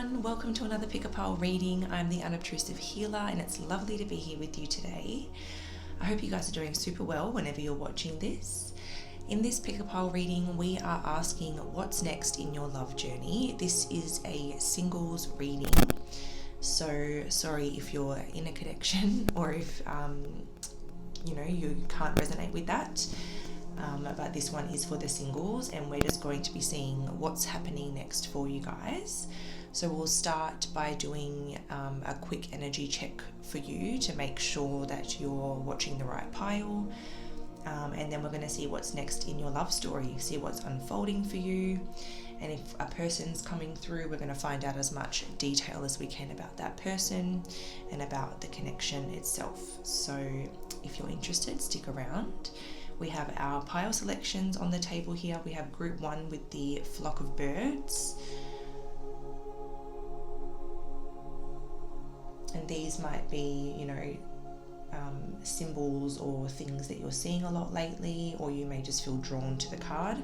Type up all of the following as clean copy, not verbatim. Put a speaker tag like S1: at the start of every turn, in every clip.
S1: everyone, welcome to another Pick a Pile reading. I'm the Unobtrusive Healer and it's lovely to be here with you today. I hope you guys are doing super well whenever you're watching this. In this Pick a Pile reading, we are asking what's next in your love journey. This is a singles reading, so sorry if you're in a connection or if you can't resonate with that. But this one is for the singles and we're just going to be seeing what's happening next for you guys. So we'll start by doing a quick energy check for you to make sure that you're watching the right pile. And then we're going to see what's next in your love story, see what's unfolding for you. And if a person's coming through, we're going to find out as much detail as we can about that person and about the connection itself. So if you're interested, stick around. We have our pile selections on the table here. We have group 1 with the flock of birds. And these might be, symbols or things that you're seeing a lot lately, or you may just feel drawn to the card.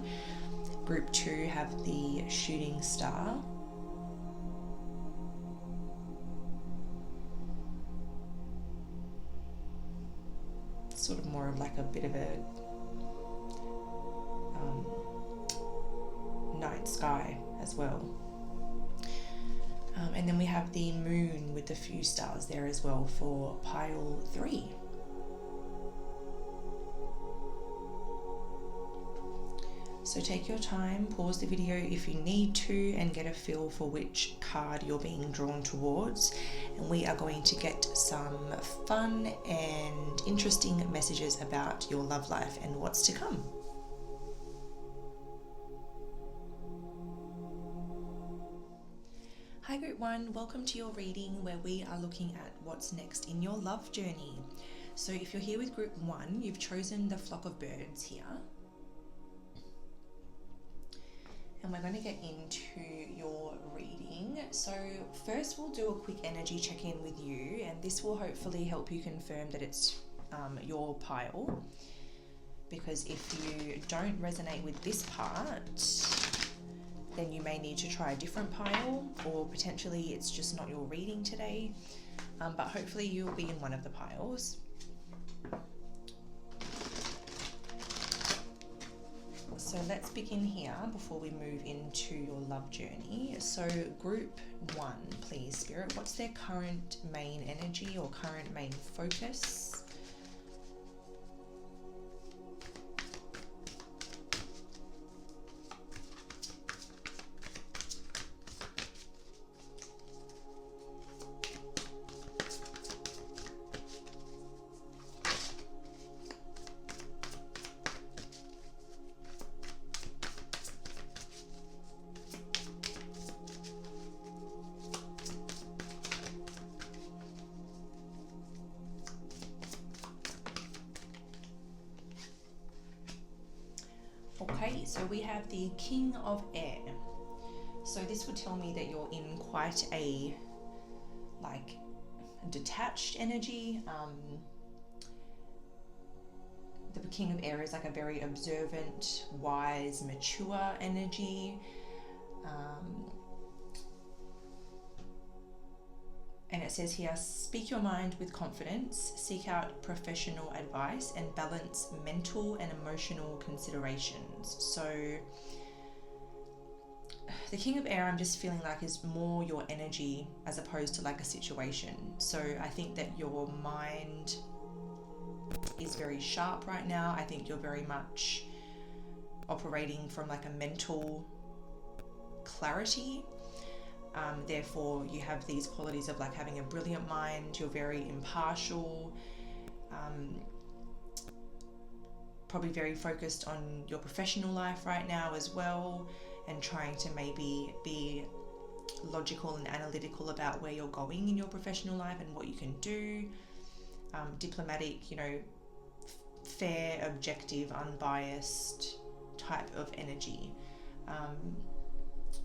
S1: Group 2 have the shooting star. Sort of more of like a bit of a night sky as well. And then we have the moon with a few stars there as well for pile 3. So take your time, pause the video if you need to, and get a feel for which card you're being drawn towards. And we are going to get some fun and interesting messages about your love life and what's to come. Hi Group 1, welcome to your reading where we are looking at what's next in your love journey. So if you're here with Group 1, you've chosen the flock of birds here. And we're going to get into your reading. So first we'll do a quick energy check-in with you, and this will hopefully help you confirm that it's your pile. Because if you don't resonate with this part, then you may need to try a different pile, or potentially it's just not your reading today. But hopefully you'll be in one of the piles. So let's begin here before we move into your love journey. So group 1, please, Spirit, what's their current main energy or current main focus? Okay, so we have the King of Air. So this would tell me that you're in quite a detached energy. The King of Air is like a very observant, wise, mature energy. And it says here, speak your mind with confidence, seek out professional advice and balance mental and emotional considerations. So the King of Air, I'm just feeling like is more your energy as opposed to like a situation. So I think that your mind is very sharp right now. I think you're very much operating from like a mental clarity. Therefore, you have these qualities of like having a brilliant mind, you're very impartial, probably very focused on your professional life right now as well, and trying to maybe be logical and analytical about where you're going in your professional life and what you can do. Diplomatic, fair, objective, unbiased type of energy.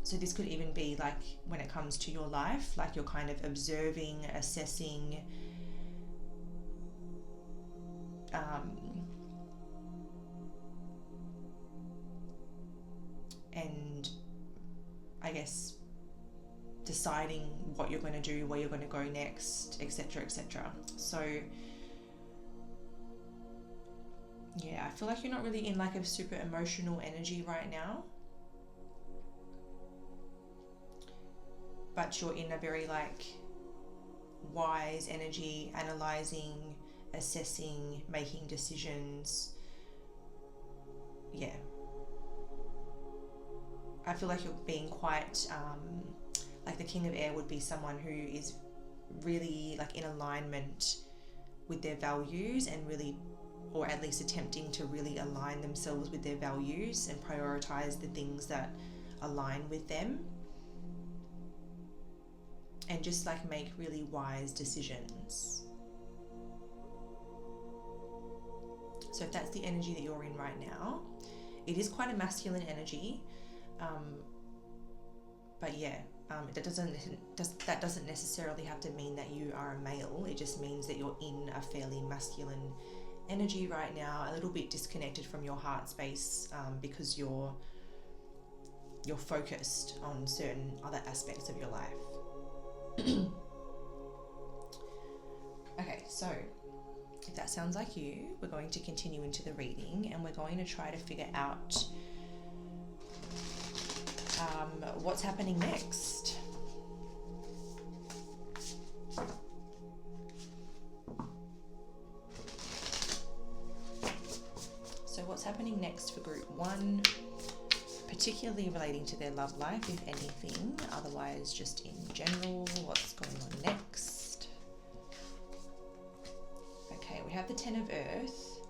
S1: So this could even be like when it comes to your life, like you're kind of observing, assessing, and I guess deciding what you're going to do, where you're going to go next, etc., etc. So yeah, I feel like you're not really in like a super emotional energy right now, but you're in a very like wise energy, analyzing, assessing, making decisions. Yeah, I feel like you're being quite like the King of Air would be someone who is really like in alignment with their values, and really, or at least attempting to really align themselves with their values and prioritize the things that align with them, and just like make really wise decisions. So if that's the energy that you're in right now, it is quite a masculine energy, but yeah, that doesn't necessarily have to mean that you are a male. It just means that you're in a fairly masculine energy right now, a little bit disconnected from your heart space, because you're focused on certain other aspects of your life. Okay, so if that sounds like you, we're going to continue into the reading, and we're going to try to figure out what's happening next. So what's happening next for group 1, particularly relating to their love life, if anything, otherwise just in general, what's going on next? Okay, we have the Ten of Earth.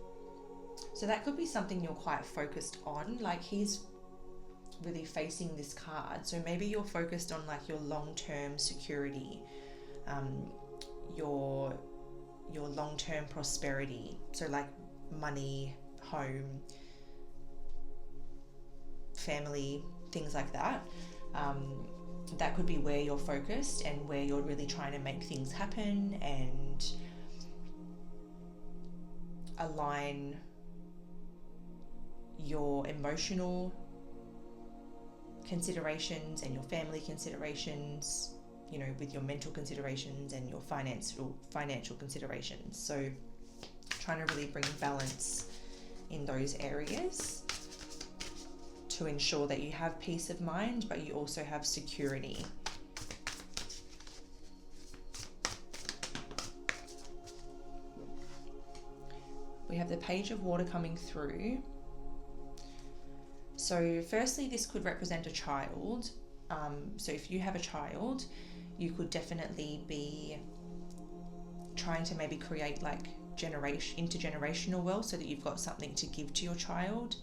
S1: So that could be something you're quite focused on, like he's really facing this card. So maybe you're focused on like your long-term security, your long-term prosperity. So like money, home, family, things like that. That could be where you're focused and where you're really trying to make things happen and align your emotional considerations and your family considerations, you know, with your mental considerations and your financial considerations. So trying to really bring balance in those areas to ensure that you have peace of mind, but you also have security. We have the Page of Water coming through. So firstly, this could represent a child. So if you have a child, you could definitely be trying to maybe create like intergenerational wealth, so that you've got something to give to your child,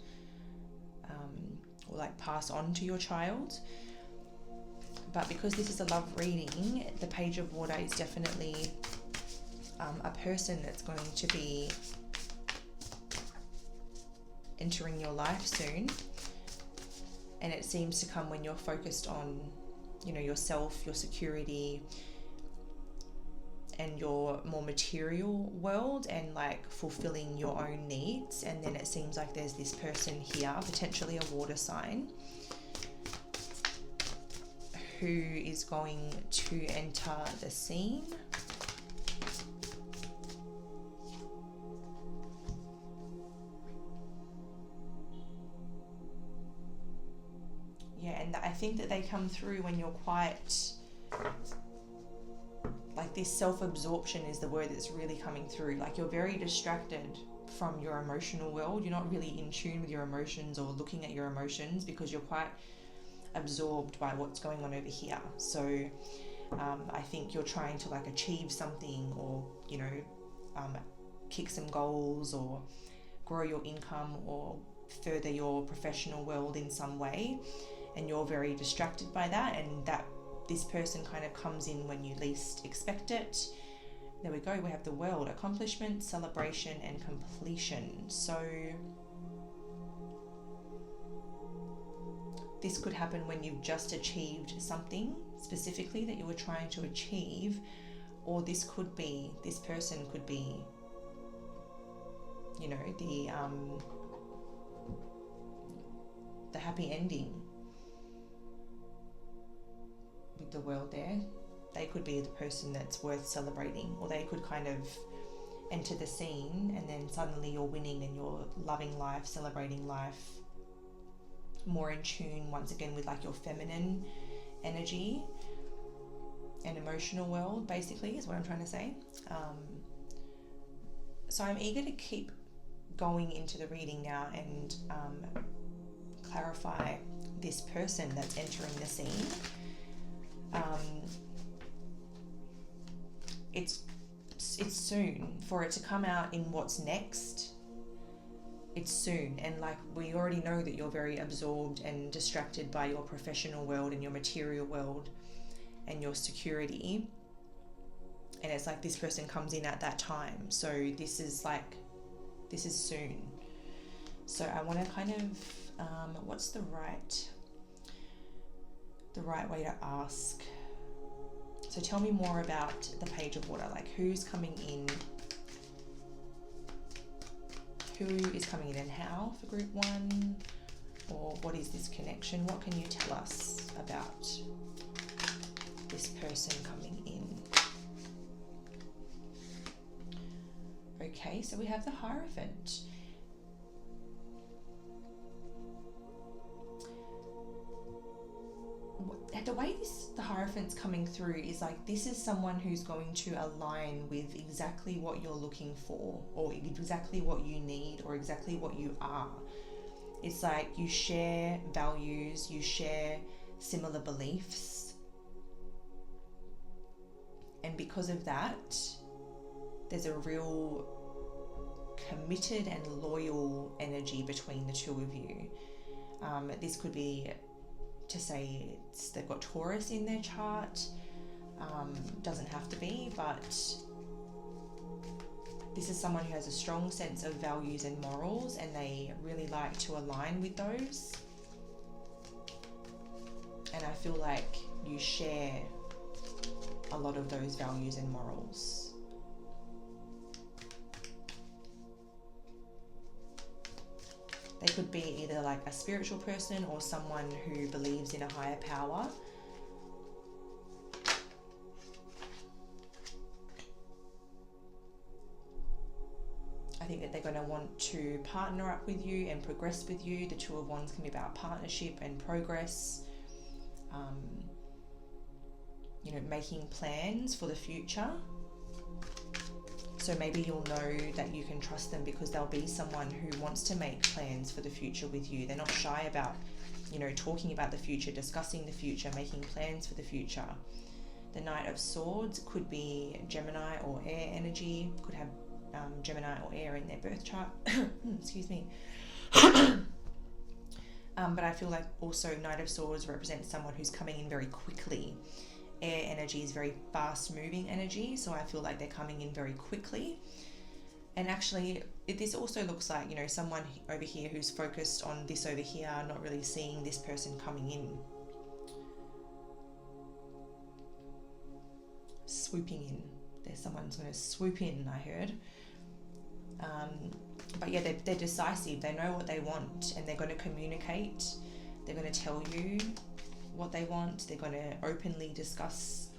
S1: or like pass on to your child. But because this is a love reading, the Page of Water is definitely a person that's going to be entering your life soon. And it seems to come when you're focused on, you know, yourself, your security, and your more material world, and like fulfilling your own needs. And then it seems like there's this person here, potentially a water sign, who is going to enter the scene. Yeah, and I think that they come through when you're quite, like this self-absorption is the word that's really coming through. Like you're very distracted from your emotional world. You're not really in tune with your emotions or looking at your emotions, because you're quite absorbed by what's going on over here. So I think you're trying to like achieve something, or, you know, kick some goals, or grow your income, or further your professional world in some way. And you're very distracted by that, and that this person kind of comes in when you least expect it. There we go, we have the World, accomplishment, celebration, and completion. So this could happen when you've just achieved something specifically that you were trying to achieve, or this person could be, you know, the happy ending with the world there. They could be the person that's worth celebrating, or they could kind of enter the scene and then suddenly you're winning and you're loving life, celebrating life, more in tune once again with like your feminine energy and emotional world, basically, is what I'm trying to say. So I'm eager to keep going into the reading now and clarify this person that's entering the scene. It's soon for it to come out in what's next. It's soon, and like we already know that you're very absorbed and distracted by your professional world and your material world and your security, and it's like this person comes in at that time. So this is soon. So I want to kind of what's the right way to ask? So tell me more about the Page of Water, like who's coming in, who is coming in and how for group 1, or what is this connection? What can you tell us about this person coming in? Okay, so we have the Hierophant. The way the Hierophant's coming through is like this is someone who's going to align with exactly what you're looking for, or exactly what you need, or exactly what you are. It's like you share values, you share similar beliefs, and because of that there's a real committed and loyal energy between the two of you. This could be to say they've got Taurus in their chart, doesn't have to be, but this is someone who has a strong sense of values and morals, and they really like to align with those, and I feel like you share a lot of those values and morals. They could be either like a spiritual person or someone who believes in a higher power. I think that they're going to want to partner up with you and progress with you. The Two of Wands can be about partnership and progress. Making plans for the future. So maybe you'll know that you can trust them because they'll be someone who wants to make plans for the future with you. They're not shy about, talking about the future, discussing the future, making plans for the future. The Knight of Swords could be Gemini or air energy, could have Gemini or air in their birth chart. Excuse me. But I feel like also Knight of Swords represents someone who's coming in very quickly. Air energy is very fast moving energy, so I feel like they're coming in very quickly. And actually this also looks like, someone over here who's focused on this over here, not really seeing this person coming in. Swooping in. There's someone's going to swoop in, I heard. But yeah, they're decisive. They know what they want and they're going to communicate. They're going to tell you what they want. They're going to openly discuss,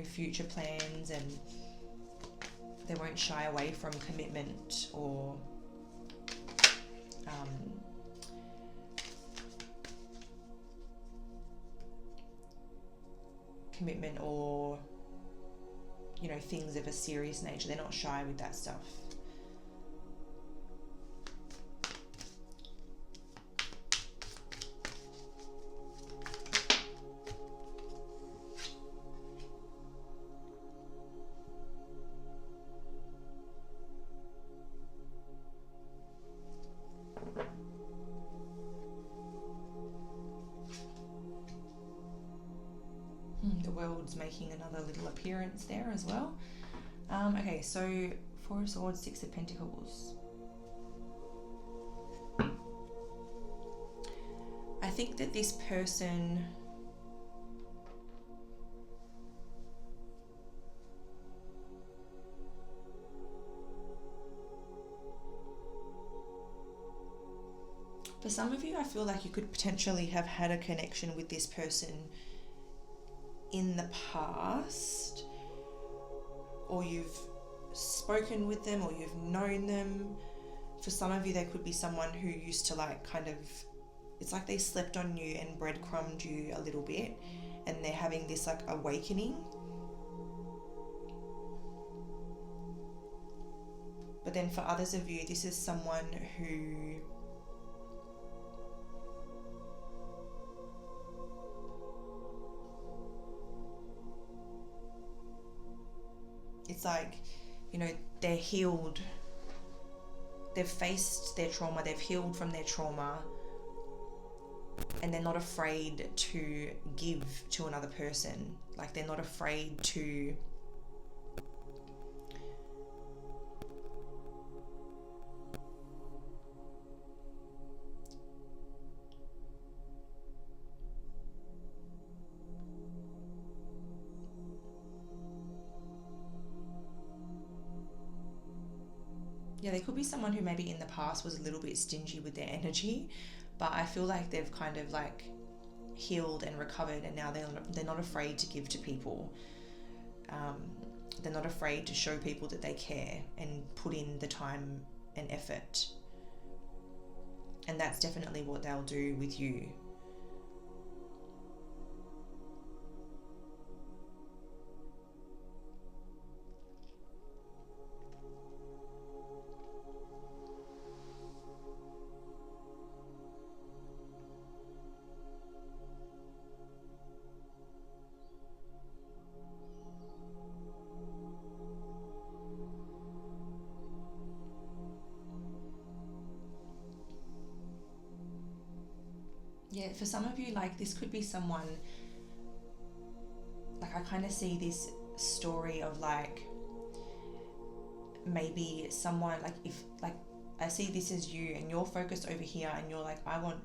S1: future plans, and they won't shy away from commitment or things of a serious nature. They're not shy with that stuff. The World's making another little appearance there as well. Okay, so Four of Swords, Six of Pentacles. I think that this person for some of you, I feel like you could potentially have had a connection with this person in the past, or you've spoken with them, or you've known them. For some of you, there could be someone who used to like kind of, it's like they slept on you and breadcrumbed you a little bit, and they're having this like awakening. But then for others of you, this is someone who it's like, you know, they're healed. They've faced their trauma, they've healed from their trauma, and they're not afraid to give to another person. Like, they're not afraid to yeah, there could be someone who maybe in the past was a little bit stingy with their energy, but I feel like they've kind of like healed and recovered, and now they're not afraid to give to people. They're not afraid to show people that they care and put in the time and effort. And that's definitely what they'll do with you. Yeah, for some of you, like, this could be someone, like, I kind of see this story of like maybe someone, like, if like I see this as you and you're focused over here and you're like, I want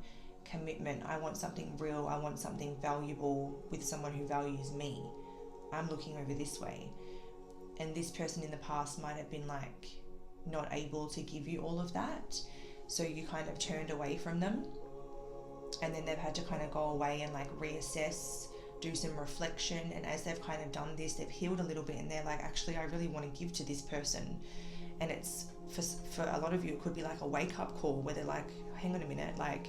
S1: commitment, I want something real, I want something valuable with someone who values me. I'm looking over this way, and this person in the past might have been like not able to give you all of that, so you kind of turned away from them, and then they've had to kind of go away and like reassess, do some reflection, and as they've kind of done this, they've healed a little bit, and they're like, actually, I really want to give to this person. And it's for a lot of you, it could be like a wake-up call where they're like, hang on a minute, like,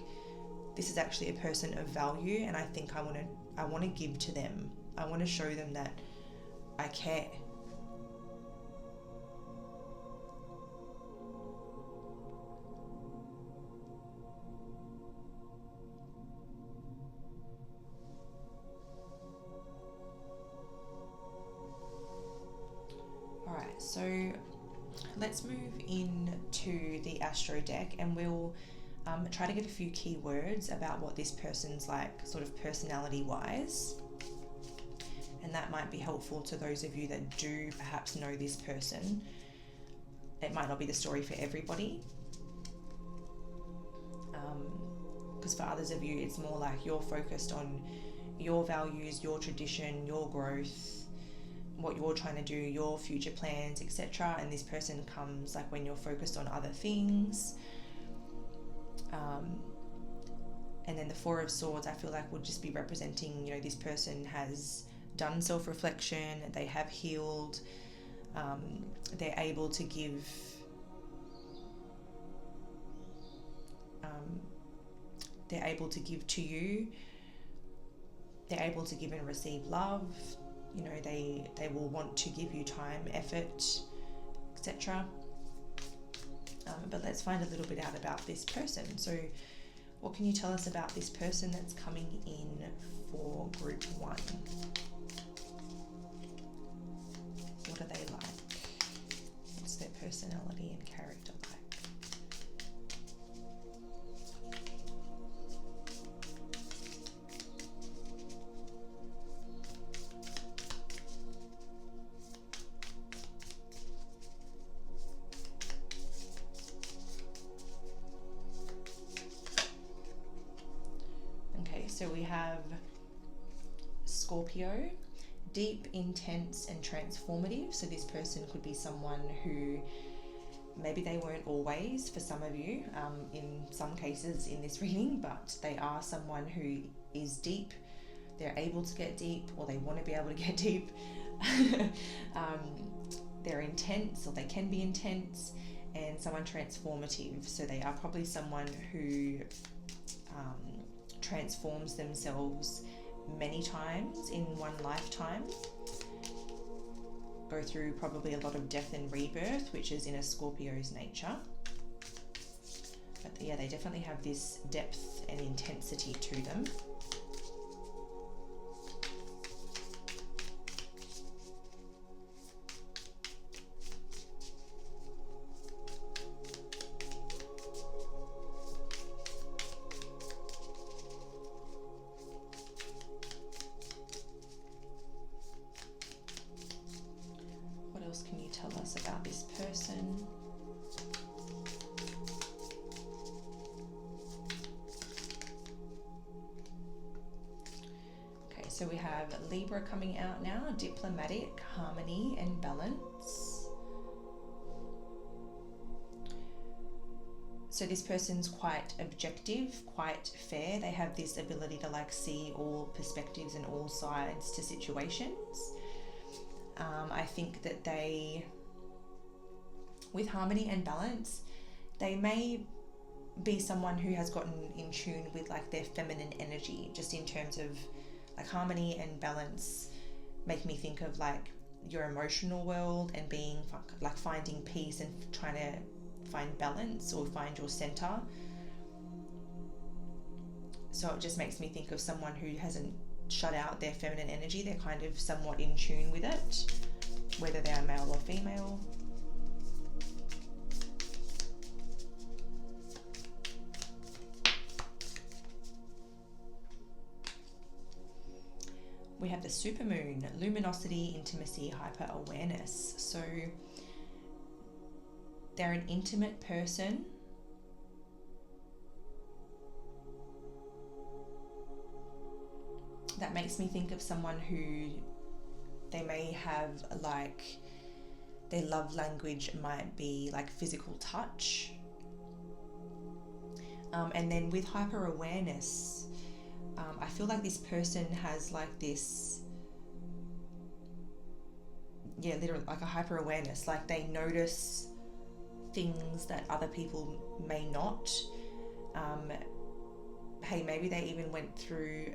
S1: this is actually a person of value, and I think I want to give to them. I want to show them that I care. Alright, so let's move into the Astro deck, and we'll try to get a few keywords about what this person's like, sort of personality wise, and that might be helpful to those of you that do perhaps know this person. It might not be the story for everybody, because for others of you, it's more like you're focused on your values, your tradition, your growth, what you're trying to do, your future plans, etc. And this person comes like when you're focused on other things. And then the Four of Swords, I feel like, would just be representing, you know, this person has done self-reflection, they have healed, they're able to give, to you, they're able to give and receive love. You know, they will want to give you time, effort, etc. But let's find a little bit out about this person. So what can you tell us about this person that's coming in for group 1? What are they like? What's their personality and character like? So we have Scorpio, deep, intense, and transformative. So this person could be someone who maybe they weren't always for some of you, in some cases in this reading, but they are someone who is deep, they're able to get deep, or they want to be able to get deep. They're intense, or they can be intense, and someone transformative. So they are probably someone who transforms themselves many times in one lifetime. Go through probably a lot of death and rebirth, which is in a Scorpio's nature. But yeah, they definitely have this depth and intensity to them. What else can you tell us about this person? Okay, so we have Libra coming out now, diplomatic, harmony and balance. So this person's quite objective, quite fair. They have this ability to like see all perspectives and all sides to situations. I think that they, with harmony and balance, they may be someone who has gotten in tune with like their feminine energy, just in terms of like harmony and balance make me think of like your emotional world and being like finding peace and trying to find balance or find your center. So it just makes me think of someone who hasn't shut out their feminine energy. They're kind of somewhat in tune with it, whether they are male or female. We have the supermoon, luminosity, intimacy, hyper awareness. So they're an intimate person. That makes me think of someone who they may have like, their love language might be like physical touch. And then with hyper awareness, I feel like this person has like this, yeah, literally like a hyper awareness, like they notice things that other people may not. Hey, maybe they even went through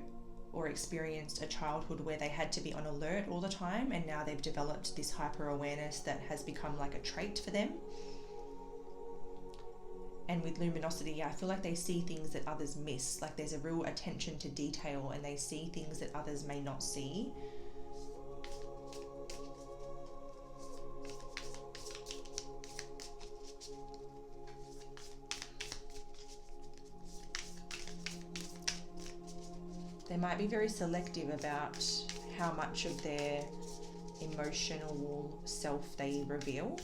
S1: or experienced a childhood where they had to be on alert all the time, and now they've developed this hyper awareness that has become like a trait for them. And with luminosity, I feel like they see things that others miss. Like there's a real attention to detail, and they see things that others may not see. They might be very selective about how much of their emotional self they reveal.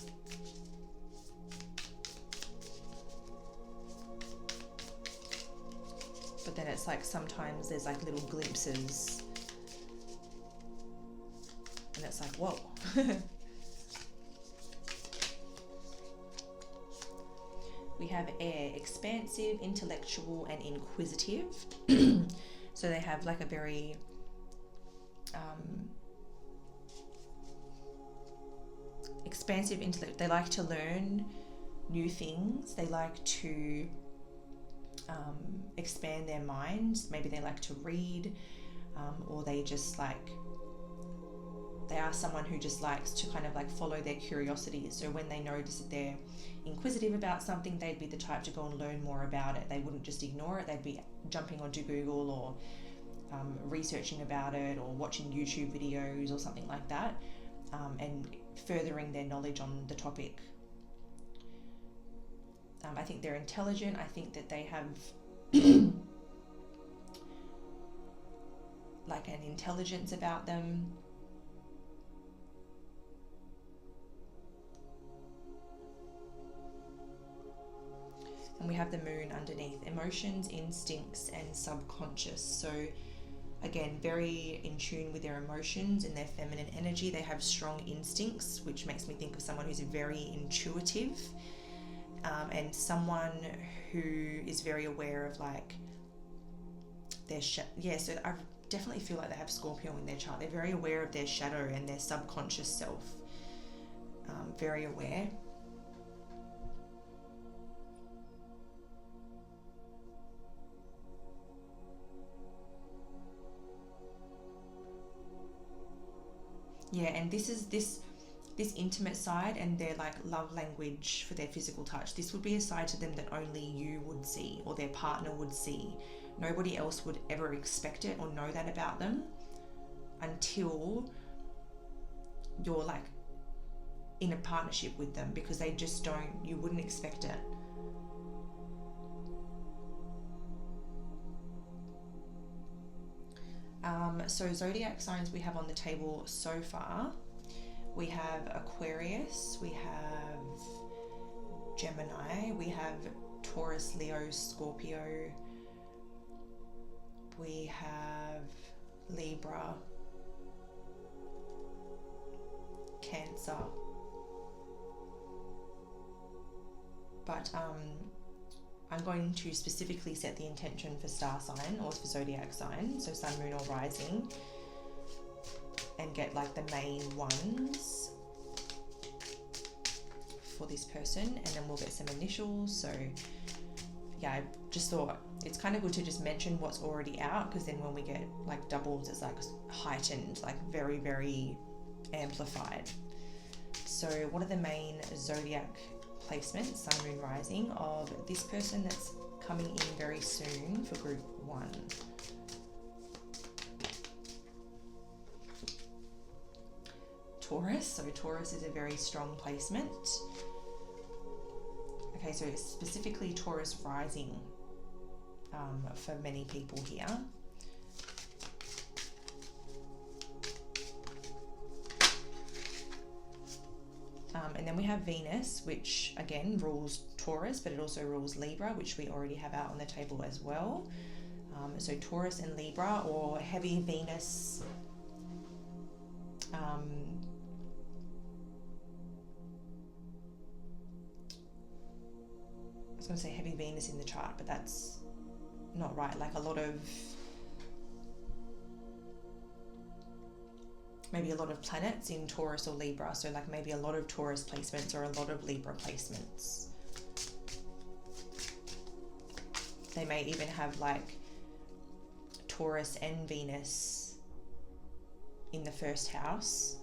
S1: But then it's like sometimes there's like little glimpses, and it's like, whoa. We have air, expansive, intellectual, and inquisitive. So they have like a very expansive intellect. They like to learn new things. They like to expand their minds. Maybe they like to read, or they just like, they are someone who just likes to kind of like follow their curiosity. So when they notice that they're inquisitive about something, they'd be the type to go and learn more about it. They wouldn't just ignore it. They'd be jumping onto Google or researching about it, or watching YouTube videos or something like that, and furthering their knowledge on the topic. I think they're intelligent. I think that they have like an intelligence about them. And we have the moon underneath, emotions, instincts, and subconscious. So again, very in tune with their emotions and their feminine energy. They have strong instincts, which makes me think of someone who's very intuitive, and someone who is very aware of like their so definitely feel like they have Scorpio in their chart. They're very aware of their shadow and their subconscious self. Very aware. Yeah, and this intimate side and their like love language for their physical touch, this would be a side to them that only you would see or their partner would see. Nobody else would ever expect it or know that about them until you're like in a partnership with them, because they just don't, you wouldn't expect it. So zodiac signs we have on the table so far, we have Aquarius, we have Gemini, we have Taurus, Leo, Scorpio, we have Libra, Cancer, but I'm going to specifically set the intention for star sign or for zodiac sign, so sun, moon or rising, and get like the main ones for this person, and then we'll get some initials. So yeah, I just thought it's kind of good to just mention what's already out, because then when we get like doubles, it's like heightened, like very, very amplified. So what are the main zodiac placements, sun, moon, rising, of this person that's coming in very soon for group 1? Taurus. So Taurus is a very strong placement. Okay, so specifically Taurus rising for many people here. And then we have Venus, which again rules Taurus, but it also rules Libra, which we already have out on the table as well. So Taurus and Libra, or heavy Venus. I was going to say heavy Venus in the chart, but that's not right. Like maybe a lot of planets in Taurus or Libra. So like maybe a lot of Taurus placements or a lot of Libra placements. They may even have like Taurus and Venus in the first house.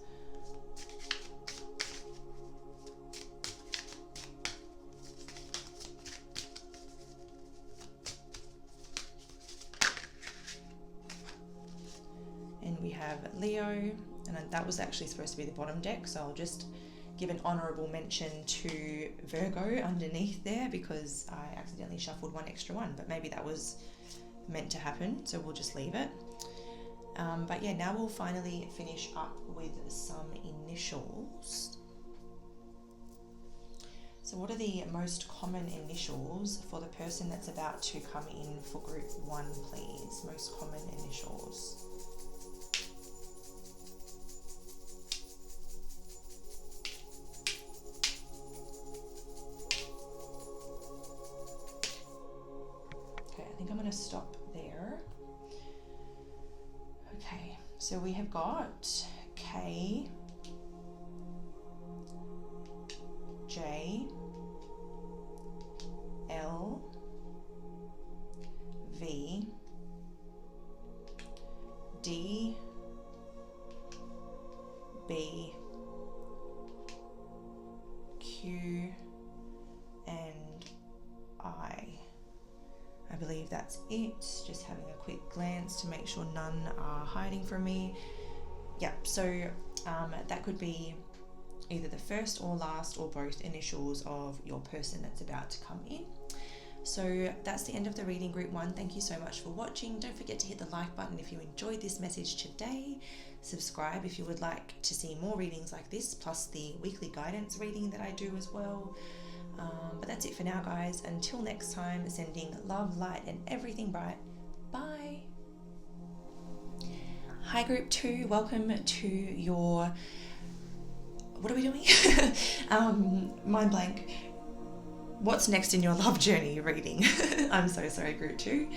S1: And we have Leo, and that was actually supposed to be the bottom deck, so I'll just give an honourable mention to Virgo underneath there, because I accidentally shuffled one extra one, but maybe that was meant to happen, so we'll just leave it. But yeah, now we'll finally finish up with some initials. So what are the most common initials for the person that's about to come in for group 1, please? Most common initials. I'm going to stop there. Okay, so we have got K, J, L, V, D, B, Q, and I. I believe that's it. Just having a quick glance to make sure none are hiding from me. Yep, so that could be either the first or last or both initials of your person that's about to come in. So that's the end of the reading, group 1. Thank you so much for watching. Don't forget to hit the like button if you enjoyed this message today. Subscribe if you would like to see more readings like this, plus the weekly guidance reading that I do as well. But that's it for now, guys. Until next time, sending love, light, and everything bright. Bye. Hi, group 2. Welcome to your... What are we doing? Mind blank. What's next in your love journey reading? I'm so sorry, group 2.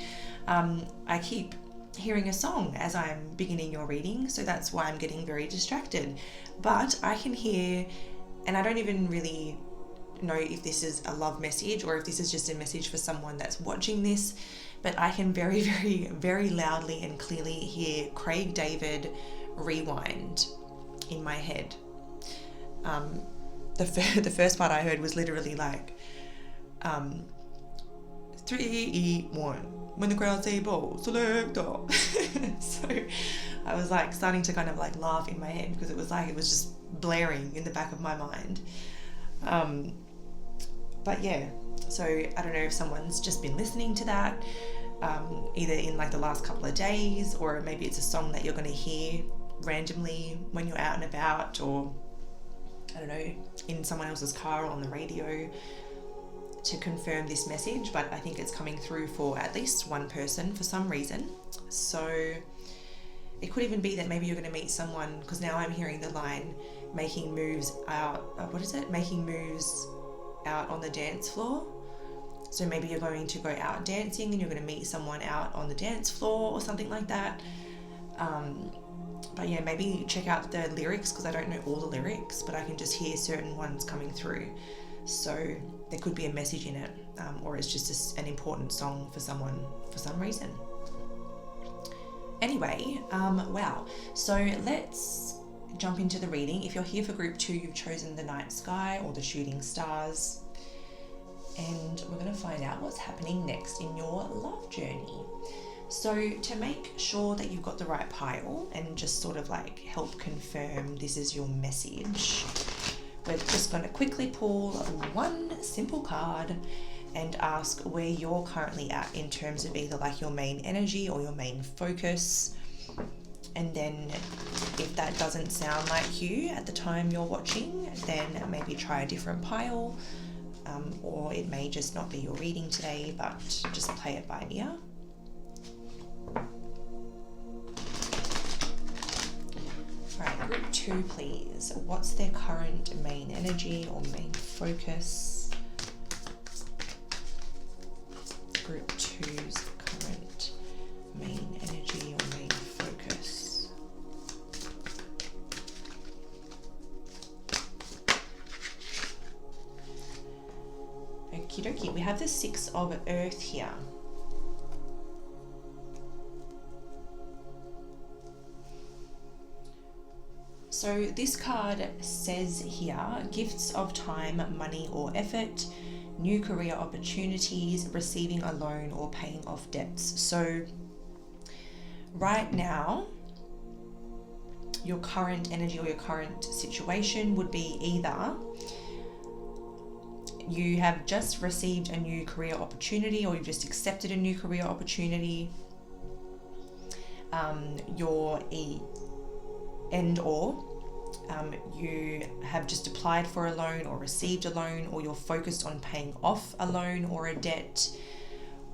S1: I keep hearing a song as I'm beginning your reading, so that's why I'm getting very distracted. But I can hear, and I don't even really know if this is a love message or if this is just a message for someone that's watching this, but I can very, very, very loudly and clearly hear Craig David Rewind in my head. The first part I heard was literally like 3, 1, when the crowd say ball, selector. So I was like starting to kind of like laugh in my head because it was just blaring in the back of my mind. But yeah, so I don't know if someone's just been listening to that, either in like the last couple of days, or maybe it's a song that you're going to hear randomly when you're out and about, or I don't know, in someone else's car or on the radio to confirm this message. But I think it's coming through for at least one person for some reason. So it could even be that maybe you're going to meet someone, because now I'm hearing the line making moves out, making moves out on the dance floor. So maybe you're going to go out dancing and you're going to meet someone out on the dance floor or something like that. But yeah, maybe check out the lyrics, because I don't know all the lyrics, but I can just hear certain ones coming through. So there could be a message in it, or it's just an important song for someone for some reason. Anyway, wow. So let's jump into the reading. If you're here for group 2, you've chosen the night sky or the shooting stars. And we're going to find out what's happening next in your love journey. So to make sure that you've got the right pile and just sort of like help confirm this is your message, we're just going to quickly pull one simple card and ask where you're currently at in terms of either like your main energy or your main focus. And then if that doesn't sound like you at the time you're watching, then maybe try a different pile, or it may just not be your reading today, but just play it by ear. Alright, group 2 please. What's their current main energy or main focus? Group 2's current main energy or main focus. Okie dokie, we have the 6 of Earth here. So this card says here, gifts of time, money or effort, new career opportunities, receiving a loan or paying off debts. So right now, your current energy or your current situation would be either you have just received a new career opportunity, or you've just accepted a new career opportunity, you have just applied for a loan or received a loan, or you're focused on paying off a loan or a debt,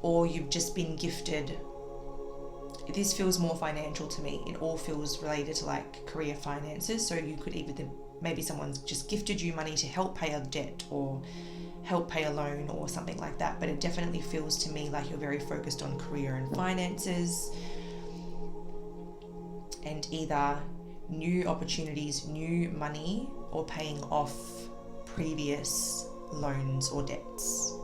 S1: or you've just been gifted. This feels more financial to me. It all feels related to like career finances. So you could either, maybe someone's just gifted you money to help pay a debt or help pay a loan or something like that. But it definitely feels to me like you're very focused on career and finances, and either new opportunities, new money, or paying off previous loans or debts.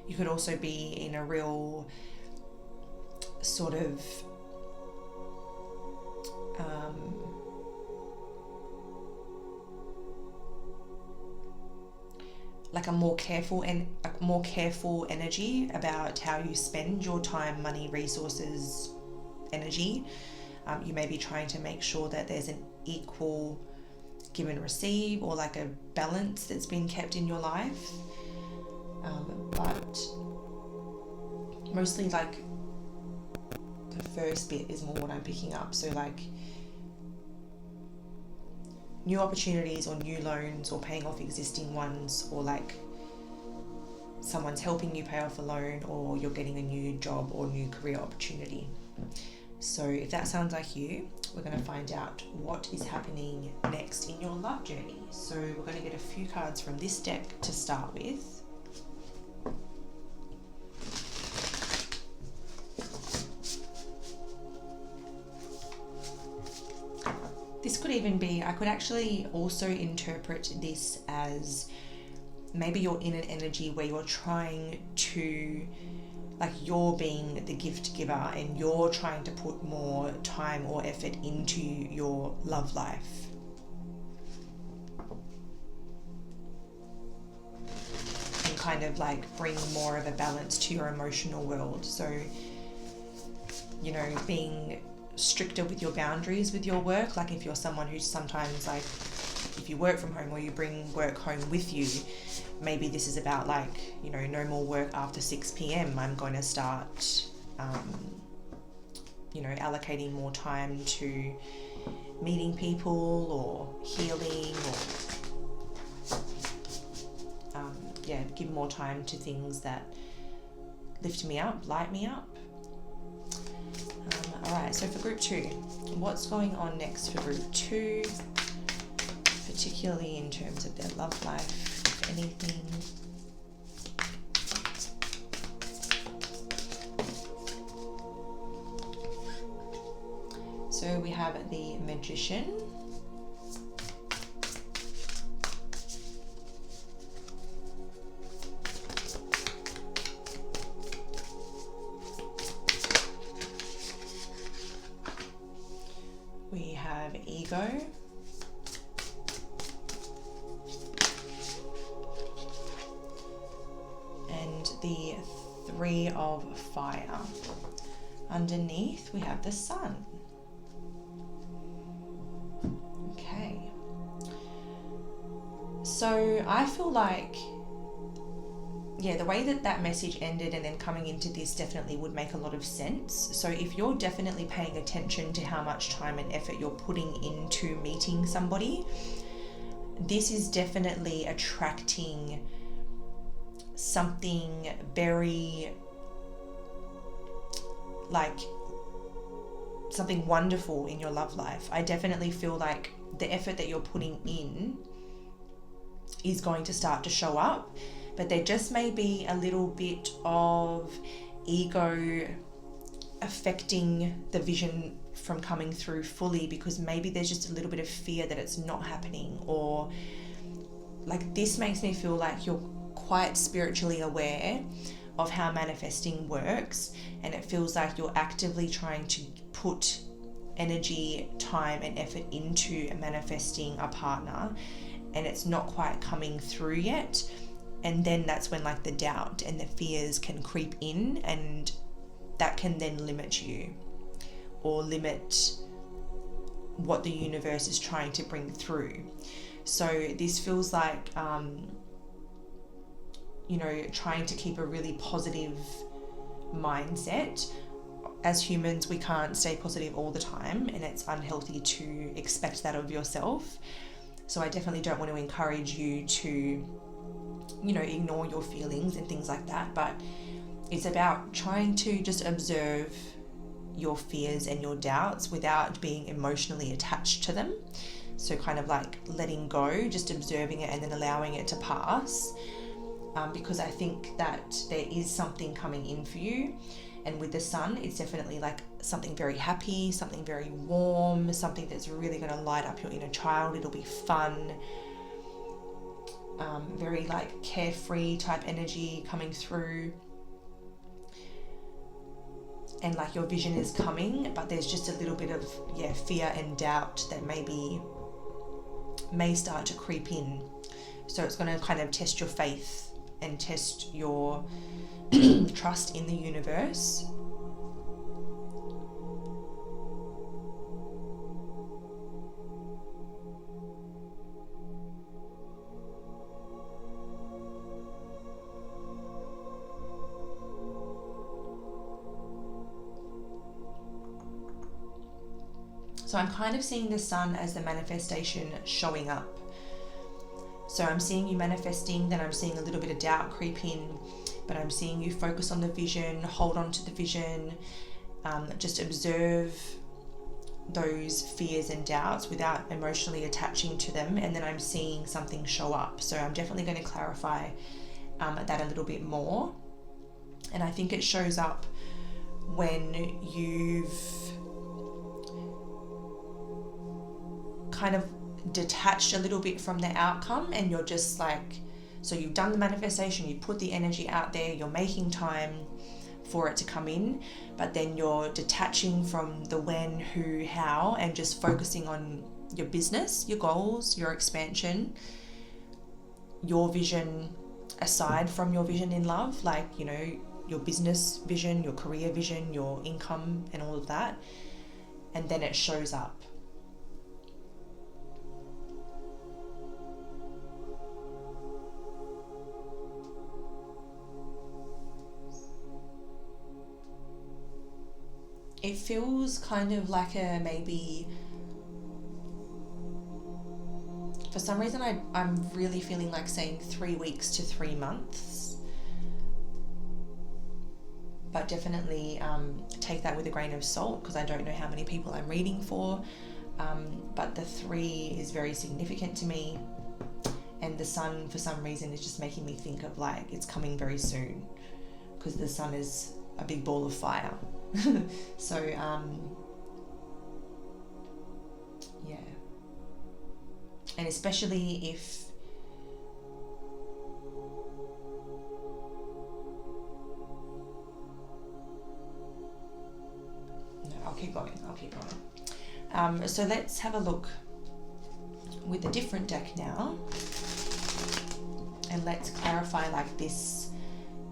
S1: You could also be in a real sort of like a more careful energy about how you spend your time, money, resources, energy. You may be trying to make sure that there's an equal give and receive, or like a balance that's been kept in your life. But mostly like the first bit is more what I'm picking up. So like new opportunities or new loans, or paying off existing ones, or like someone's helping you pay off a loan, or you're getting a new job or new career opportunity. So if that sounds like you, we're going to find out what is happening next in your love journey. So we're going to get a few cards from this deck to start with. I could actually also interpret this as maybe you're in an energy where you're trying to, like, you're being the gift giver and you're trying to put more time or effort into your love life. And kind of like bring more of a balance to your emotional world. So, you know, being stricter with your boundaries with your work. Like if you're someone who's sometimes like, if you work from home or you bring work home with you, maybe this is about like, you know, no more work after 6 p.m. I'm going to start, you know, allocating more time to meeting people or healing or, give more time to things that lift me up, light me up. Alright, so for group 2, what's going on next for group 2, particularly in terms of their love life, if anything? So we have the Magician, we have Ego, and the Three of Fire. Underneath we have the Sun. Okay. So I feel like, yeah, the way that message ended and then coming into this definitely would make a lot of sense. So if you're definitely paying attention to how much time and effort you're putting into meeting somebody, this is definitely attracting something very, like, something wonderful in your love life. I definitely feel like the effort that you're putting in is going to start to show up, but there just may be a little bit of ego affecting the vision from coming through fully, because maybe there's just a little bit of fear that it's not happening, or like this makes me feel like you're quite spiritually aware of how manifesting works, and it feels like you're actively trying to put energy, time and effort into manifesting a partner, and it's not quite coming through yet. And then that's when like the doubt and the fears can creep in, and that can then limit you or limit what the universe is trying to bring through. So this feels like you know, trying to keep a really positive mindset. As humans, we can't stay positive all the time, and it's unhealthy to expect that of yourself. So I definitely don't want to encourage you to, you know, ignore your feelings and things like that, but it's about trying to just observe your fears and your doubts without being emotionally attached to them. So kind of like letting go, just observing it and then allowing it to pass. Because I think that there is something coming in for you. And with the Sun, it's definitely like something very happy, something very warm, something that's really going to light up your inner child. It'll be fun, very like carefree type energy coming through. And like your vision is coming, but there's just a little bit of, fear and doubt that may start to creep in. So it's going to kind of test your faith and test your trust in the universe. So I'm kind of seeing the Sun as the manifestation showing up. So I'm seeing you manifesting, then I'm seeing a little bit of doubt creep in, but I'm seeing you focus on the vision, hold on to the vision, just observe those fears and doubts without emotionally attaching to them, and then I'm seeing something show up. So I'm definitely going to clarify that a little bit more. And I think it shows up when you've kind of detached a little bit from the outcome, and you're just like, so you've done the manifestation, you put the energy out there, you're making time for it to come in, but then you're detaching from the when, who, how, and just focusing on your business, your goals, your expansion, your vision aside from your vision in love, like, you know, your business vision, your career vision, your income, and all of that. And then it shows up. It feels kind of like a maybe, for some reason I'm really feeling like saying 3 weeks to 3 months, but definitely take that with a grain of salt, because I don't know how many people I'm reading for, but the 3 is very significant to me, and the sun for some reason is just making me think of like it's coming very soon, because the sun is a big ball of fire. So yeah, and especially if I'll keep going. So let's have a look with a different deck now, and let's clarify like this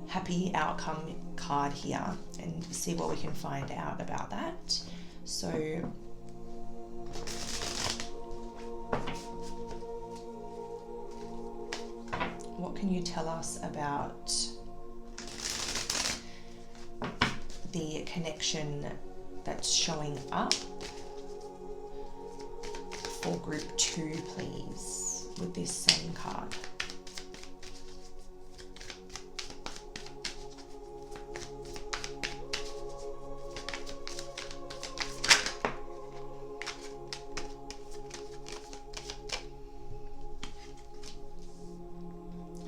S1: happy outcome card here and see what we can find out about that. So what can you tell us about the connection that's showing up for group 2, please, with this Sun card?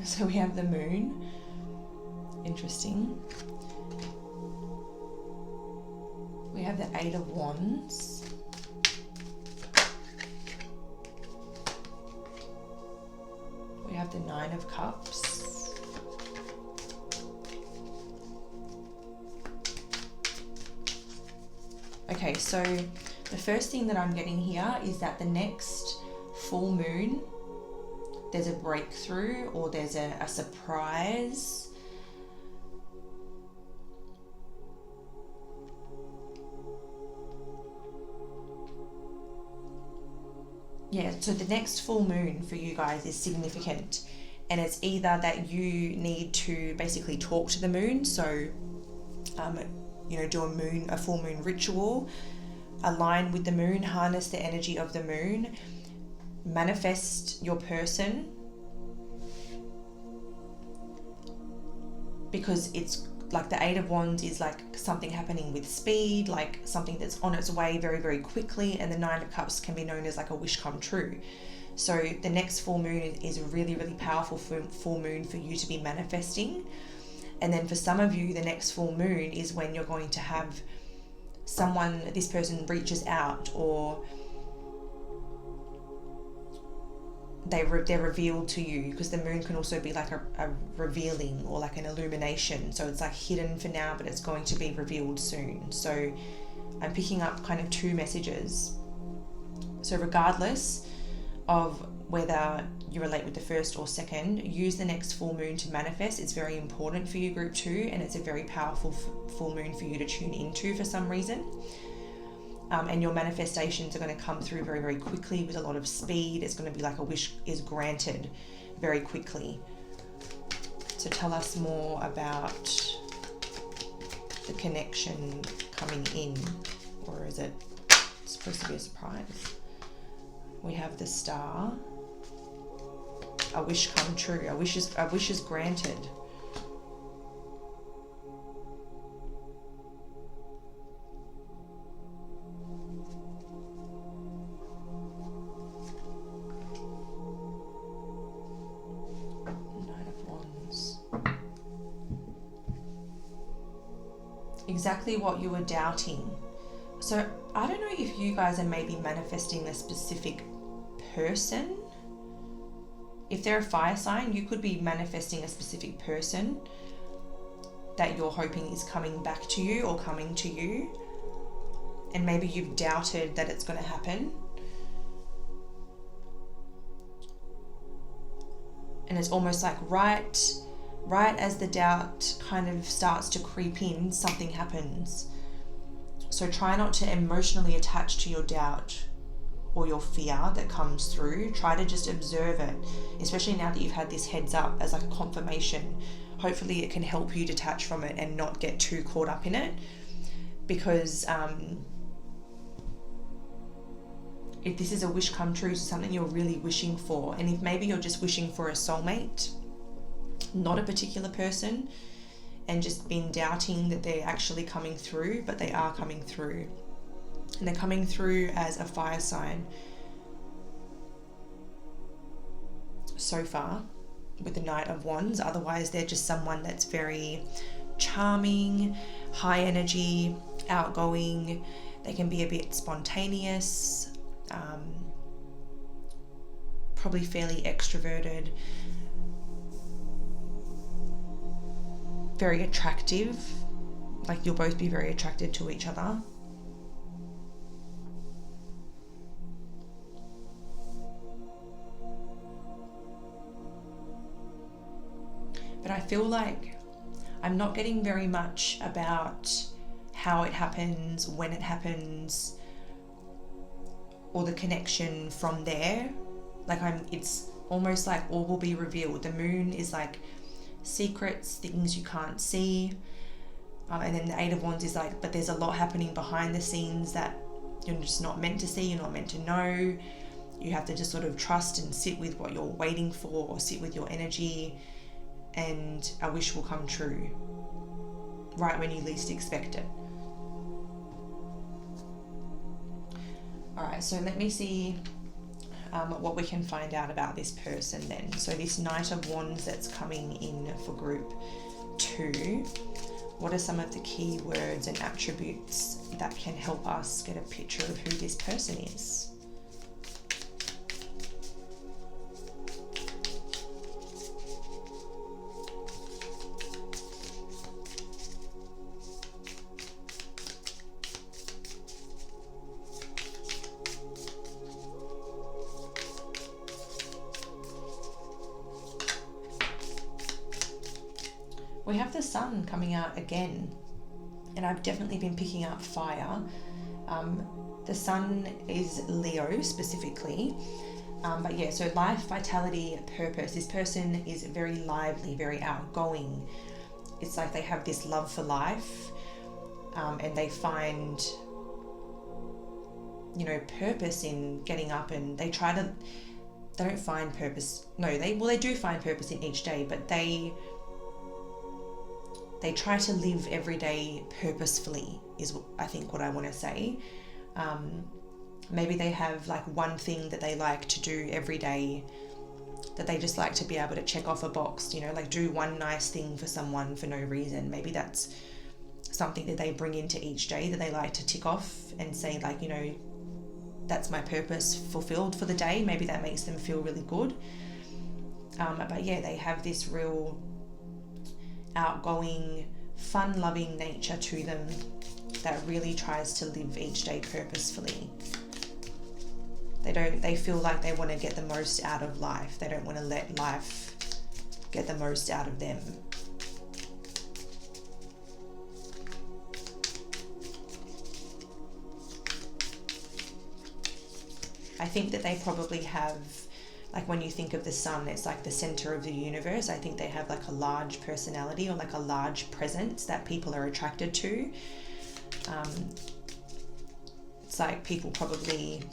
S1: So we have the Moon. Interesting. We have the 8 of Wands. We have the 9 of Cups. Okay, so the first thing that I'm getting here is that the next full moon, there's a breakthrough or there's a surprise. Yeah, so the next full moon for you guys is significant, and it's either that you need to basically talk to the moon, so you know, do a full moon ritual, align with the moon, harness the energy of the moon, manifest your person, because it's like the 8 of Wands is like something happening with speed, like something that's on its way very, very quickly, and the 9 of Cups can be known as like a wish come true. So the next full moon is a really, really powerful full moon for you to be manifesting. And then for some of you, the next full moon is when you're going to have this person reaches out, or they're revealed to you, because the moon can also be like a revealing or like an illumination. So it's like hidden for now, but it's going to be revealed soon. So I'm picking up kind of 2 messages. So regardless of whether you relate with the first or second, use the next full moon to manifest. It's very important for you, group 2, and it's a very powerful full moon for you to tune into for some reason. And your manifestations are going to come through very, very quickly with a lot of speed. It's going to be like a wish is granted very quickly. So tell us more about the connection coming in, or is it supposed to be a surprise? We have the Star. A wish come true. A wish is granted. Exactly what you were doubting. So I don't know if you guys are maybe manifesting a specific person. If they're a fire sign, you could be manifesting a specific person that you're hoping is coming back to you or coming to you. And maybe you've doubted that it's going to happen. And it's almost like right as the doubt kind of starts to creep in, something happens. So try not to emotionally attach to your doubt or your fear that comes through. Try to just observe it, especially now that you've had this heads up as like a confirmation. Hopefully it can help you detach from it and not get too caught up in it, because if this is a wish come true, so something you're really wishing for, and if maybe you're just wishing for a soulmate, not a particular person, and just been doubting that they're actually coming through, but they are coming through. And they're coming through as a fire sign so far with the Knight of Wands. Otherwise, they're just someone that's very charming, high energy, outgoing. They can be a bit spontaneous, probably fairly extroverted, very attractive. Like you'll both be very attracted to each other. But I feel like I'm not getting very much about how it happens, when it happens, or the connection from there. Like it's almost like all will be revealed. The moon is like secrets, things you can't see. And then the Eight of Wands is like, but there's a lot happening behind the scenes that you're just not meant to see, you're not meant to know. You have to just sort of trust and sit with what you're waiting for, or sit with your energy, and a wish will come true right when you least expect it. Alright, so let me see what we can find out about this person then. So this Knight of Wands that's coming in for group 2, what are some of the key words and attributes that can help us get a picture of who this person is? We have the Sun coming out again, and I've definitely been picking up fire. The Sun is Leo specifically, but yeah, so life, vitality, purpose. This person is very lively, very outgoing. It's like they have this love for life, and they find, purpose in getting up, and they don't find purpose. No, they do find purpose in each day, but they try to live every day purposefully is I think what I want to say. Maybe they have like one thing that they like to do every day that they just like to be able to check off a box, like do one nice thing for someone for no reason. Maybe that's something that they bring into each day that they like to tick off and say like, that's my purpose fulfilled for the day. Maybe that makes them feel really good. But yeah, they have this real outgoing, fun-loving nature to them that really tries to live each day purposefully. They feel like they want to get the most out of life. They don't want to let life get the most out of them. I think that they probably have, like when you think of the Sun, it's like the center of the universe. I think they have like a large personality or like a large presence that people are attracted to. It's like people probably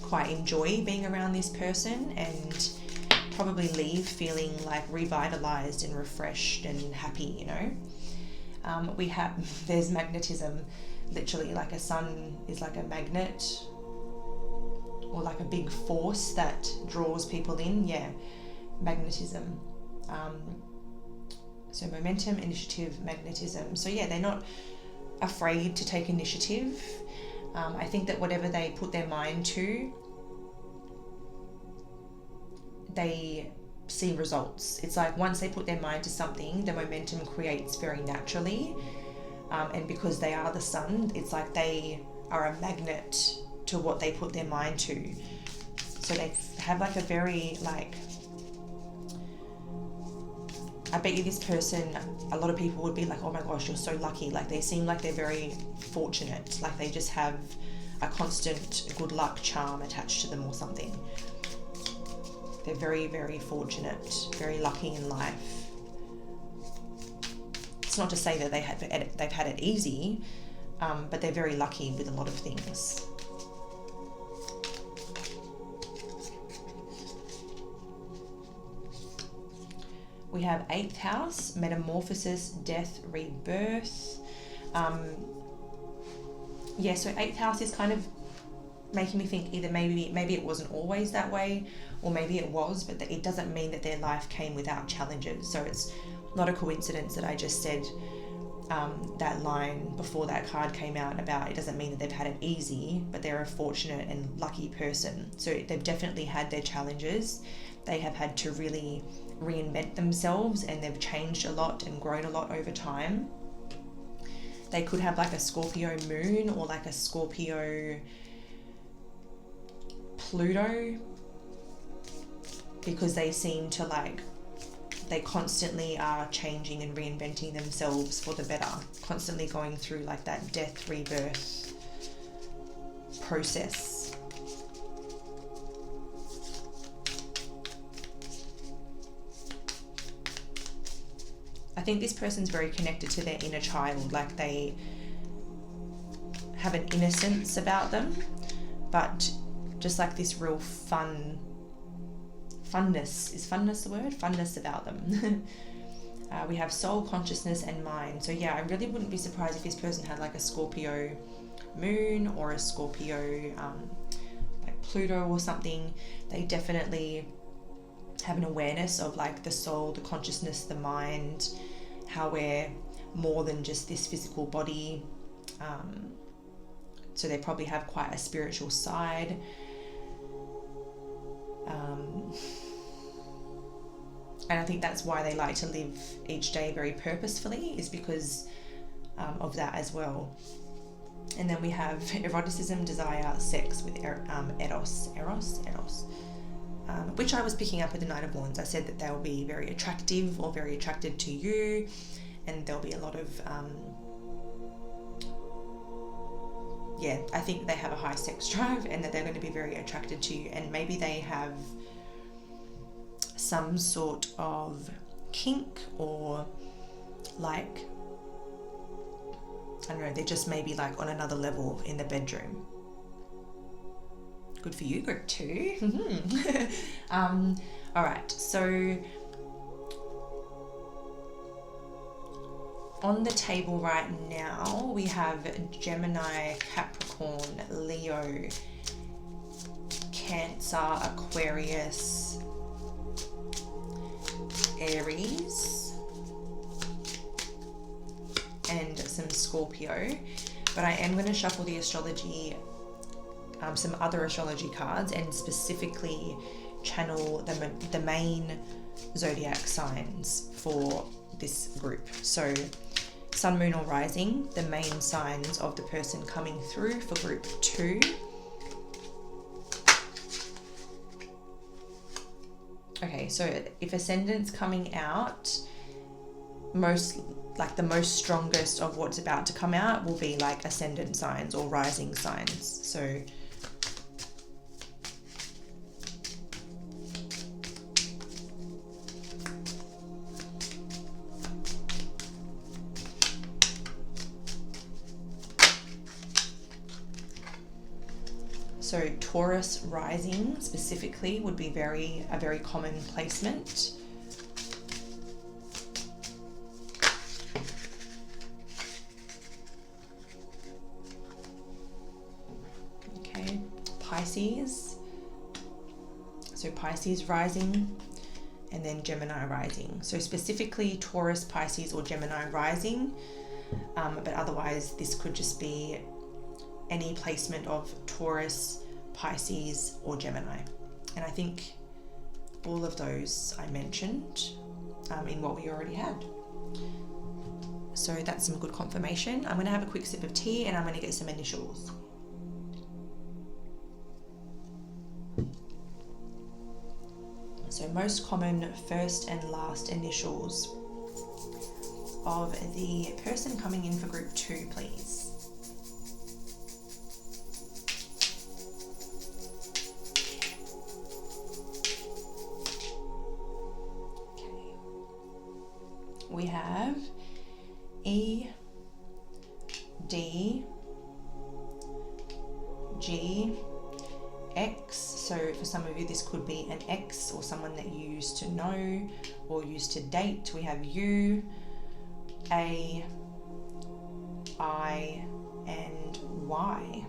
S1: quite enjoy being around this person and probably leave feeling like revitalized and refreshed and happy, there's magnetism, literally, like a sun is like a magnet or like a big force that draws people in. Yeah, magnetism. So momentum, initiative, magnetism. So yeah, they're not afraid to take initiative. I think that whatever they put their mind to, they see results. It's like once they put their mind to something, the momentum creates very naturally. And because they are the sun, it's like they are a magnet to what they put their mind to. So they have like a very like, I bet you this person, a lot of people would be like, oh my gosh, you're so lucky. Like they seem like they're very fortunate. Like they just have a constant good luck charm attached to them or something. They're very, very fortunate, very lucky in life. It's not to say that they've had it easy, but they're very lucky with a lot of things. We have 8th house, metamorphosis, death, rebirth. Yeah, so 8th house is kind of making me think either maybe it wasn't always that way, or maybe it was, but it doesn't mean that their life came without challenges. So it's not a coincidence that I just said that line before that card came out about it doesn't mean that they've had it easy, but they're a fortunate and lucky person. So they've definitely had their challenges. They have had to really reinvent themselves, and they've changed a lot and grown a lot over time. They could have like a Scorpio moon or like a Scorpio Pluto, because they seem to like, they constantly are changing and reinventing themselves for the better, constantly going through like that death rebirth process. I think this person's very connected to their inner child, like they have an innocence about them, but just like this real funness, is funness the word? Funness about them. We have soul, consciousness, and mind. So yeah, I really wouldn't be surprised if this person had like a Scorpio moon or a Scorpio like Pluto or something. They definitely have an awareness of like the soul, the consciousness, the mind, how we're more than just this physical body. So they probably have quite a spiritual side. And I think that's why they like to live each day very purposefully, is because of that as well. And then we have eroticism, desire, sex with eros, which I was picking up with the Knight of Wands. I said that they'll be very attractive or very attracted to you, and there'll be a lot of I think they have a high sex drive, and that they're going to be very attracted to you, and maybe they have some sort of kink, or like, I don't know, they're just maybe like on another level in the bedroom. Good for you, group 2. All right, so on the table right now, we have Gemini, Capricorn, Leo, Cancer, Aquarius, Aries, and some Scorpio. But I am going to shuffle the astrology, some other astrology cards, and specifically channel the main zodiac signs for this group. So Sun, Moon, or Rising, the main signs of the person coming through for group 2. Okay, so if Ascendant's coming out, the most strongest of what's about to come out will be like Ascendant signs or Rising signs. So Taurus rising specifically would be a very common placement. Okay, Pisces. So Pisces rising, and then Gemini rising. So specifically Taurus, Pisces, or Gemini rising, but otherwise this could just be any placement of Taurus, Pisces, or Gemini. And I think all of those I mentioned in what we already had. So that's some good confirmation. I'm going to have a quick sip of tea and I'm going to get some initials. So most common first and last initials of the person coming in for group 2, please. Okay. We have E, D, G, X. So for some of you this could be an ex or someone that you used to know or used to date. We have U, A, I, and Y.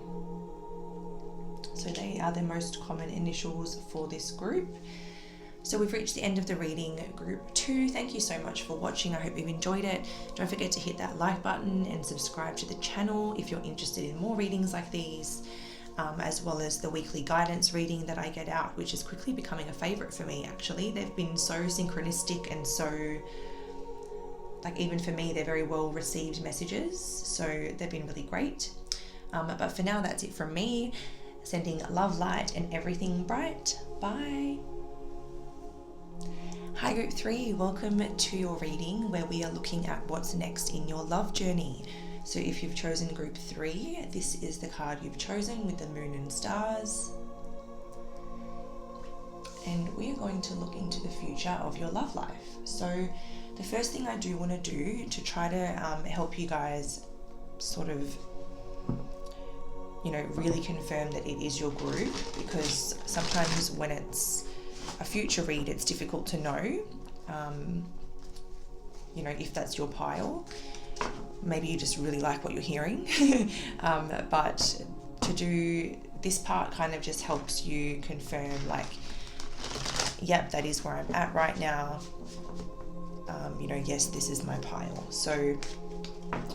S1: So they are the most common initials for this group. So we've reached the end of the reading, group 2. Thank you so much for watching. I hope you've enjoyed it. Don't forget to hit that like button and subscribe to the channel if you're interested in more readings like these, as well as the weekly guidance reading that I get out, which is quickly becoming a favorite for me actually. They've been so synchronistic and so, like, even for me, they're very well received messages. So they've been really great. But for now, that's it from me. Sending love, light, and everything bright. Bye. Hi group 3, welcome to your reading where we are looking at what's next in your love journey. So if you've chosen group 3, this is the card you've chosen with the moon and stars. And we are going to look into the future of your love life. So the first thing I do want to do to try to help you guys sort of, you know, really confirm that it is your group, because sometimes when it's a future read, it's difficult to know, you know, if that's your pile. Maybe you just really like what you're hearing. But to do this part kind of just helps you confirm, like, yep, that is where I'm at right now. You know, yes, this is my pile. So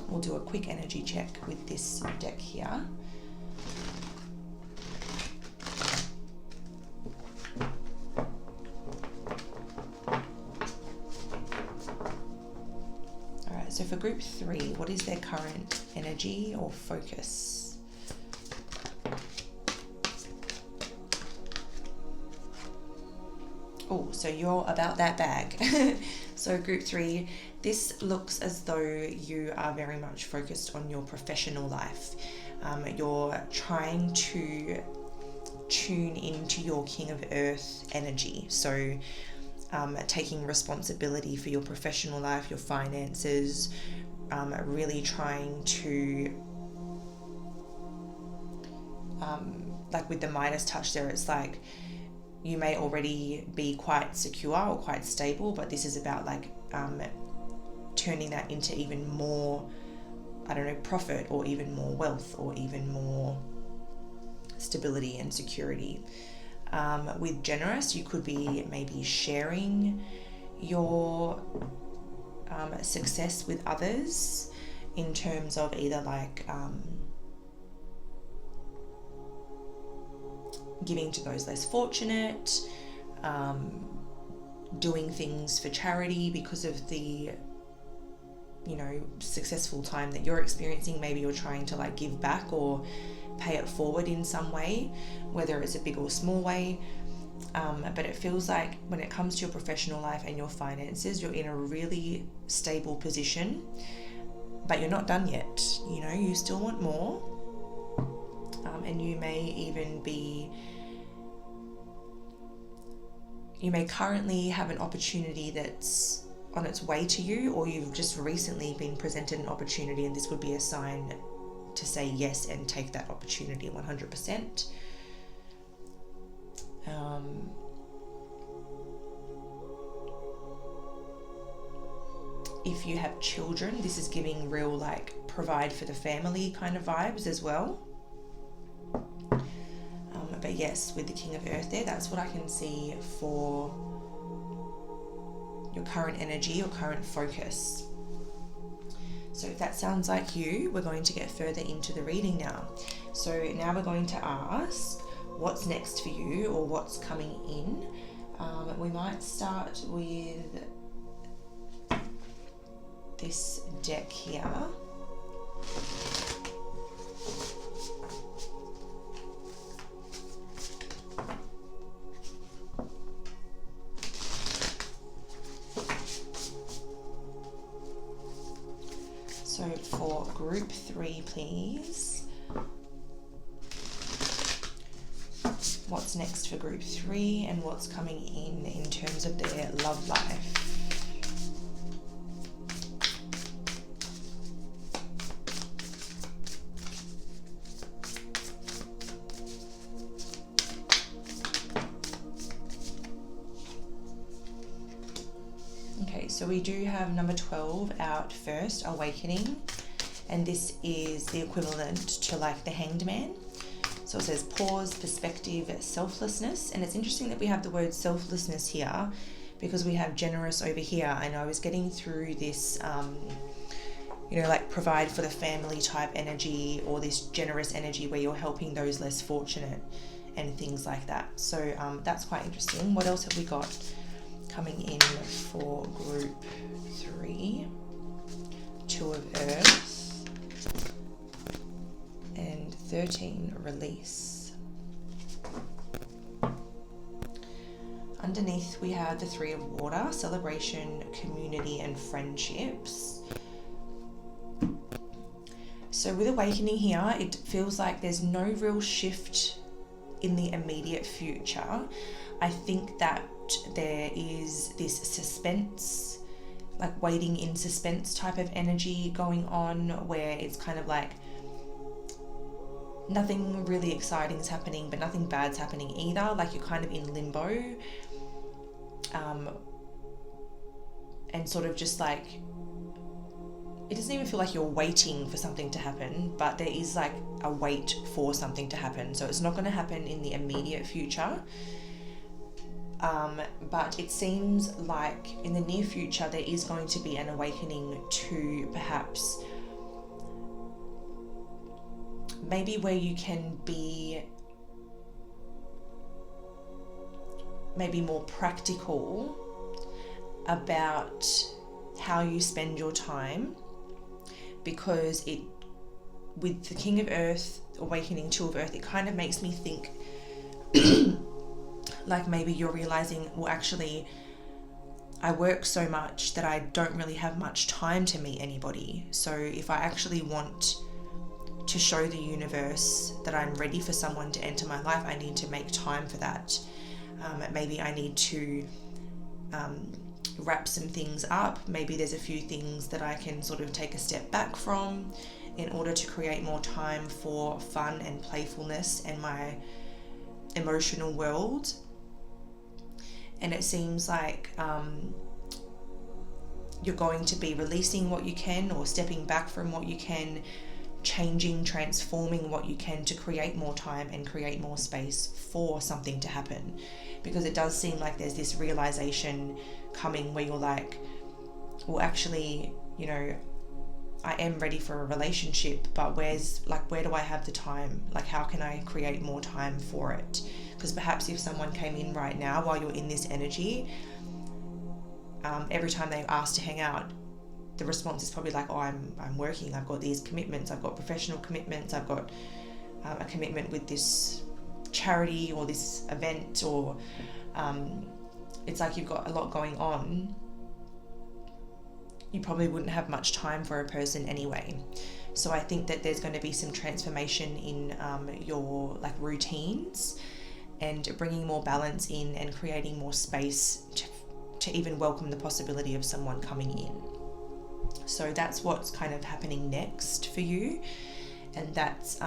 S1: we'll do a quick energy check with this deck here. So for group 3, what is their current energy or focus? Oh, so you're about that bag. So group 3, this looks as though you are very much focused on your professional life. You're trying to tune into your King of Earth energy. So taking responsibility for your professional life, your finances, really trying to, like with the Midas touch there, it's like you may already be quite secure or quite stable, but this is about like turning that into even more, I don't know, profit or even more wealth or even more stability and security. With generous, you could be maybe sharing your success with others in terms of either like giving to those less fortunate, doing things for charity because of the, you know, successful time that you're experiencing. Maybe you're trying to like give back or pay it forward in some way, whether it's a big or small way. But it feels like when it comes to your professional life and your finances, you're in a really stable position, but you're not done yet. You know, you still want more, and you may even be, you may currently have an opportunity that's on its way to you, or you've just recently been presented an opportunity, and this would be a sign to say yes and take that opportunity 100%. If you have children, this is giving real like provide for the family kind of vibes as well. But yes, with the King of Earth there, that's what I can see for your current energy, your current focus. So if that sounds like you, we're going to get further into the reading now. So now we're going to ask what's next for you, or what's coming in We might start with this deck here. So for group 3, please. What's next for group 3 and what's coming in terms of their love life? Okay, so we do have number 12 out first, Awakening, and this is the equivalent to like the Hanged Man. So it says pause, perspective, selflessness, and it's interesting that we have the word selflessness here because we have generous over here. And I was getting through this, like provide for the family type energy, or this generous energy where you're helping those less fortunate and things like that. So that's quite interesting. What else have we got coming in for group 3? 2 of Earth. And 13, release. Underneath we have the 3 of Water, celebration, community, and friendships. So with Awakening here, it feels like there's no real shift in the immediate future. I think that there is this suspense, like waiting in suspense type of energy going on, where it's kind of like nothing really exciting is happening, but nothing bad's happening either. Like you're kind of in limbo, and sort of just like, it doesn't even feel like you're waiting for something to happen, but there is like a wait for something to happen. So it's not going to happen in the immediate future. But it seems like in the near future there is going to be an awakening to perhaps maybe where you can be maybe more practical about how you spend your time, because it, with the King of Earth, Awakening, 2 of Earth, it kind of makes me think like maybe you're realizing, well, actually I work so much that I don't really have much time to meet anybody. So if I actually want to show the universe that I'm ready for someone to enter my life, I need to make time for that. Maybe I need to wrap some things up. Maybe there's a few things that I can sort of take a step back from in order to create more time for fun and playfulness and my emotional world. And it seems like you're going to be releasing what you can, or stepping back from what you can, changing, transforming what you can to create more time and create more space for something to happen. Because it does seem like there's this realization coming where you're like, well, actually, you know, I am ready for a relationship, but where do I have the time? Like, how can I create more time for it? Because perhaps if someone came in right now while you're in this energy, every time they ask to hang out, the response is probably like, oh, I'm working, I've got these commitments, I've got professional commitments, I've got a commitment with this charity or this event, or it's like you've got a lot going on. You probably wouldn't have much time for a person anyway. So I think that there's going to be some transformation in your like routines, and bringing more balance in and creating more space to even welcome the possibility of someone coming in. So that's what's kind of happening next for you, and that's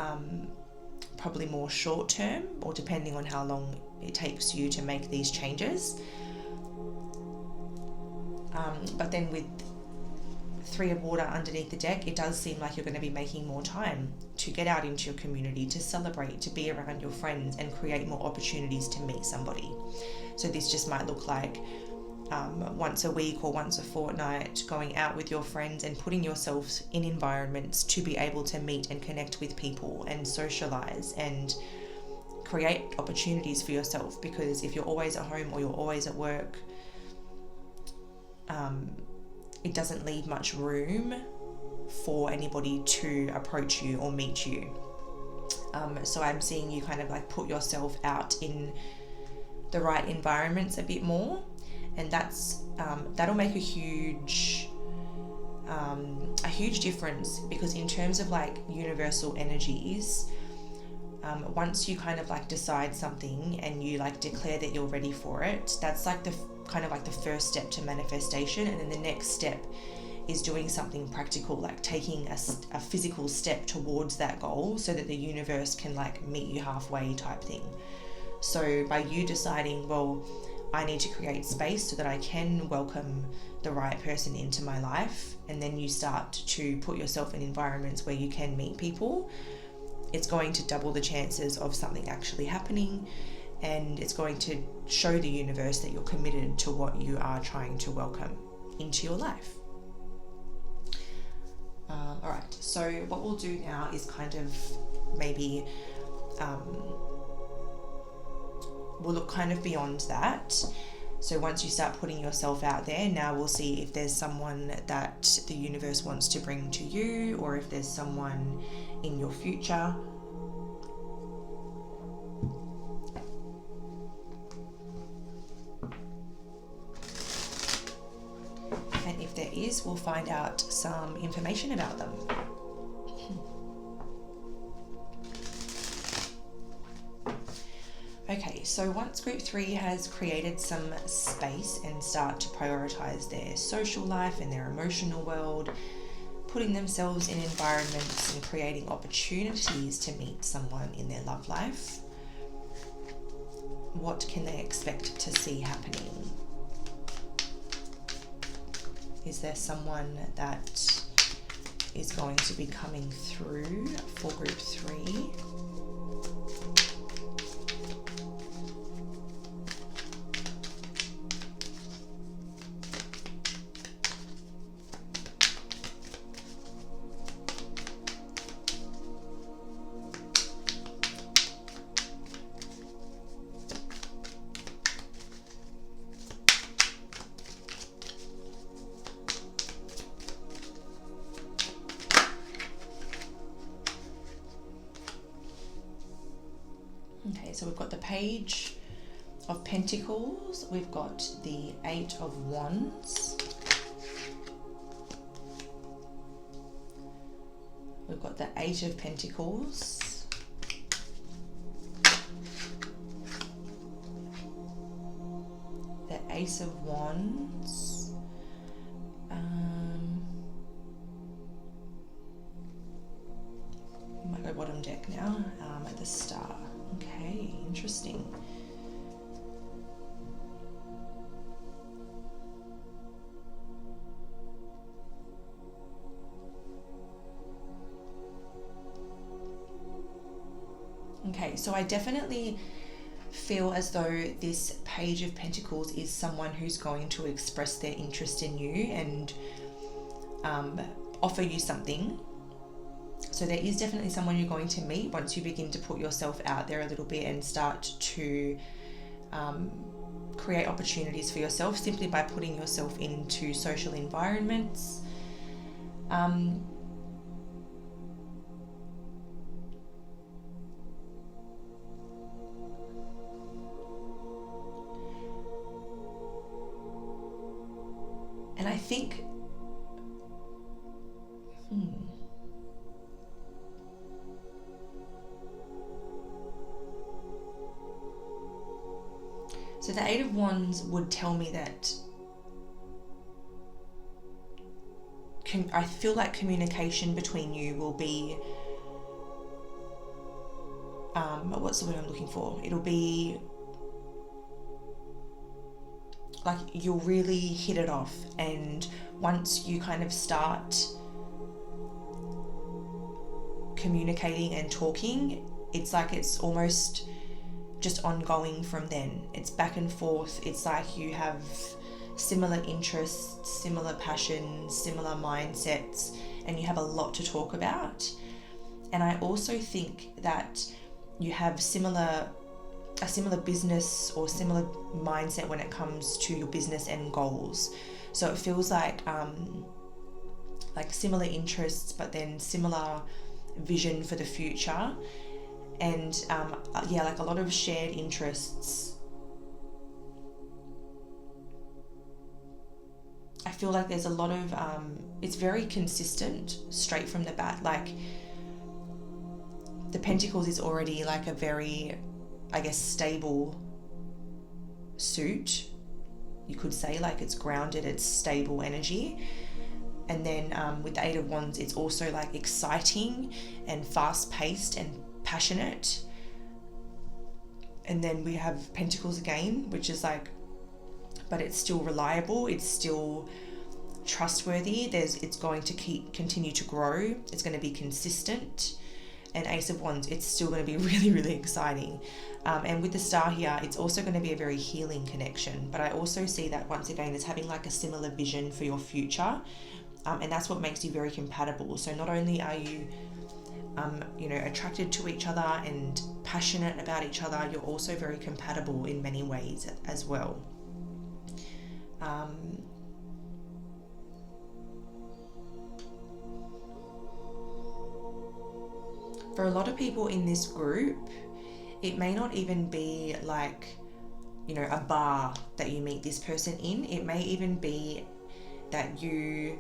S1: probably more short term, or depending on how long it takes you to make these changes. But then with 3 of Water underneath the deck, it does seem like you're going to be making more time to get out into your community, to celebrate, to be around your friends, and create more opportunities to meet somebody. So this just might look like once a week or once a fortnight, going out with your friends and putting yourself in environments to be able to meet and connect with people and socialize and create opportunities for yourself, because if you're always at home or you're always at work, it doesn't leave much room for anybody to approach you or meet you. So I'm seeing you kind of like put yourself out in the right environments a bit more, and that'll make a huge difference, because in terms of like universal energies, once you kind of like decide something and you like declare that you're ready for it, that's like the kind of like the first step to manifestation. And then the next step is doing something practical, like taking a physical step towards that goal, so that the universe can like meet you halfway type thing. So by you deciding, well, I need to create space so that I can welcome the right person into my life, and then you start to put yourself in environments where you can meet people, it's going to double the chances of something actually happening, and it's going to show the universe that you're committed to what you are trying to welcome into your life. All right, so what we'll do now is kind of maybe we'll look kind of beyond that. So once you start putting yourself out there, now we'll see if there's someone that the universe wants to bring to you, or if there's someone in your future. And if there is, we'll find out some information about them. Okay, so once group 3 has created some space and start to prioritize their social life and their emotional world, putting themselves in environments and creating opportunities to meet someone in their love life, what can they expect to see happening? Is there someone that is going to be coming through for group 3? Okay, so we've got the Page of Pentacles, we've got the 8 of Wands, we've got the 8 of Pentacles, the Ace of Wands, we might go bottom deck now, at the Star. Okay, interesting. Okay, so I definitely feel as though this Page of Pentacles is someone who's going to express their interest in you and offer you something. So there is definitely someone you're going to meet once you begin to put yourself out there a little bit and start to create opportunities for yourself simply by putting yourself into social environments. And I think so the 8 of Wands would tell me that I feel like communication between you will be, what's the word I'm looking for? It'll be like you'll really hit it off, and once you kind of start communicating and talking, it's like it's almost just ongoing from then. It's back and forth. It's like you have similar interests, similar passions, similar mindsets, and you have a lot to talk about. And I also think that you have a similar business or similar mindset when it comes to your business and goals. So it feels like similar interests, but then similar vision for the future, and like a lot of shared interests. I feel like there's a lot of it's very consistent straight from the bat. Like the Pentacles is already like a very, I guess, stable suit, you could say. Like it's grounded, it's stable energy. And then with the Eight of Wands, it's also like exciting and fast-paced and passionate. And then we have Pentacles again, which is like, but it's still reliable, it's still trustworthy. It's going to continue to grow. It's going to be consistent. And Ace of Wands, it's still going to be really, really exciting. And with the Star here, it's also going to be a very healing connection. But I also see that once again as having like a similar vision for your future. And that's what makes you very compatible. So not only are you, attracted to each other and passionate about each other, you're also very compatible in many ways as well. For a lot of people in this group, it may not even be like, a bar that you meet this person in. It may even be that you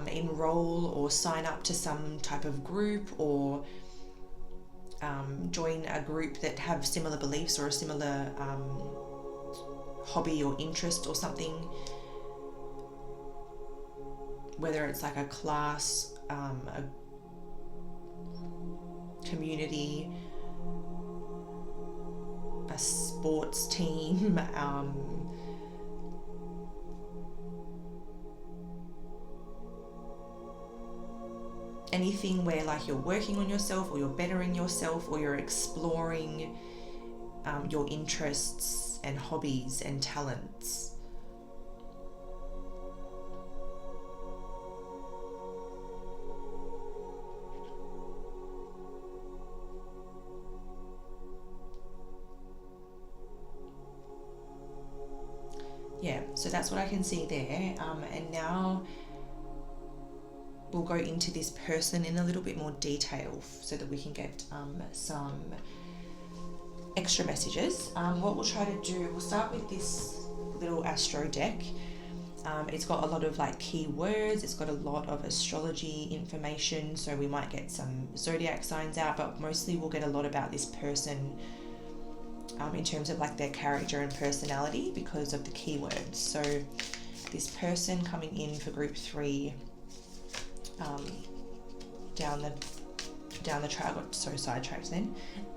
S1: enroll or sign up to some type of group, or join a group that have similar beliefs or a similar hobby or interest or something, whether it's like a class, a community, a sports team, anything where like you're working on yourself, or you're bettering yourself, or you're exploring your interests and hobbies and talents. Yeah, so that's what I can see there. And now we'll go into this person in a little bit more detail so that we can get some extra messages. What we'll try to do, we'll start with this little astro deck. It's got a lot of like keywords, it's got a lot of astrology information, so we might get some zodiac signs out, but mostly we'll get a lot about this person in terms of like their character and personality because of the keywords. So this person coming in for group 3, down the track, I got so sidetracked then.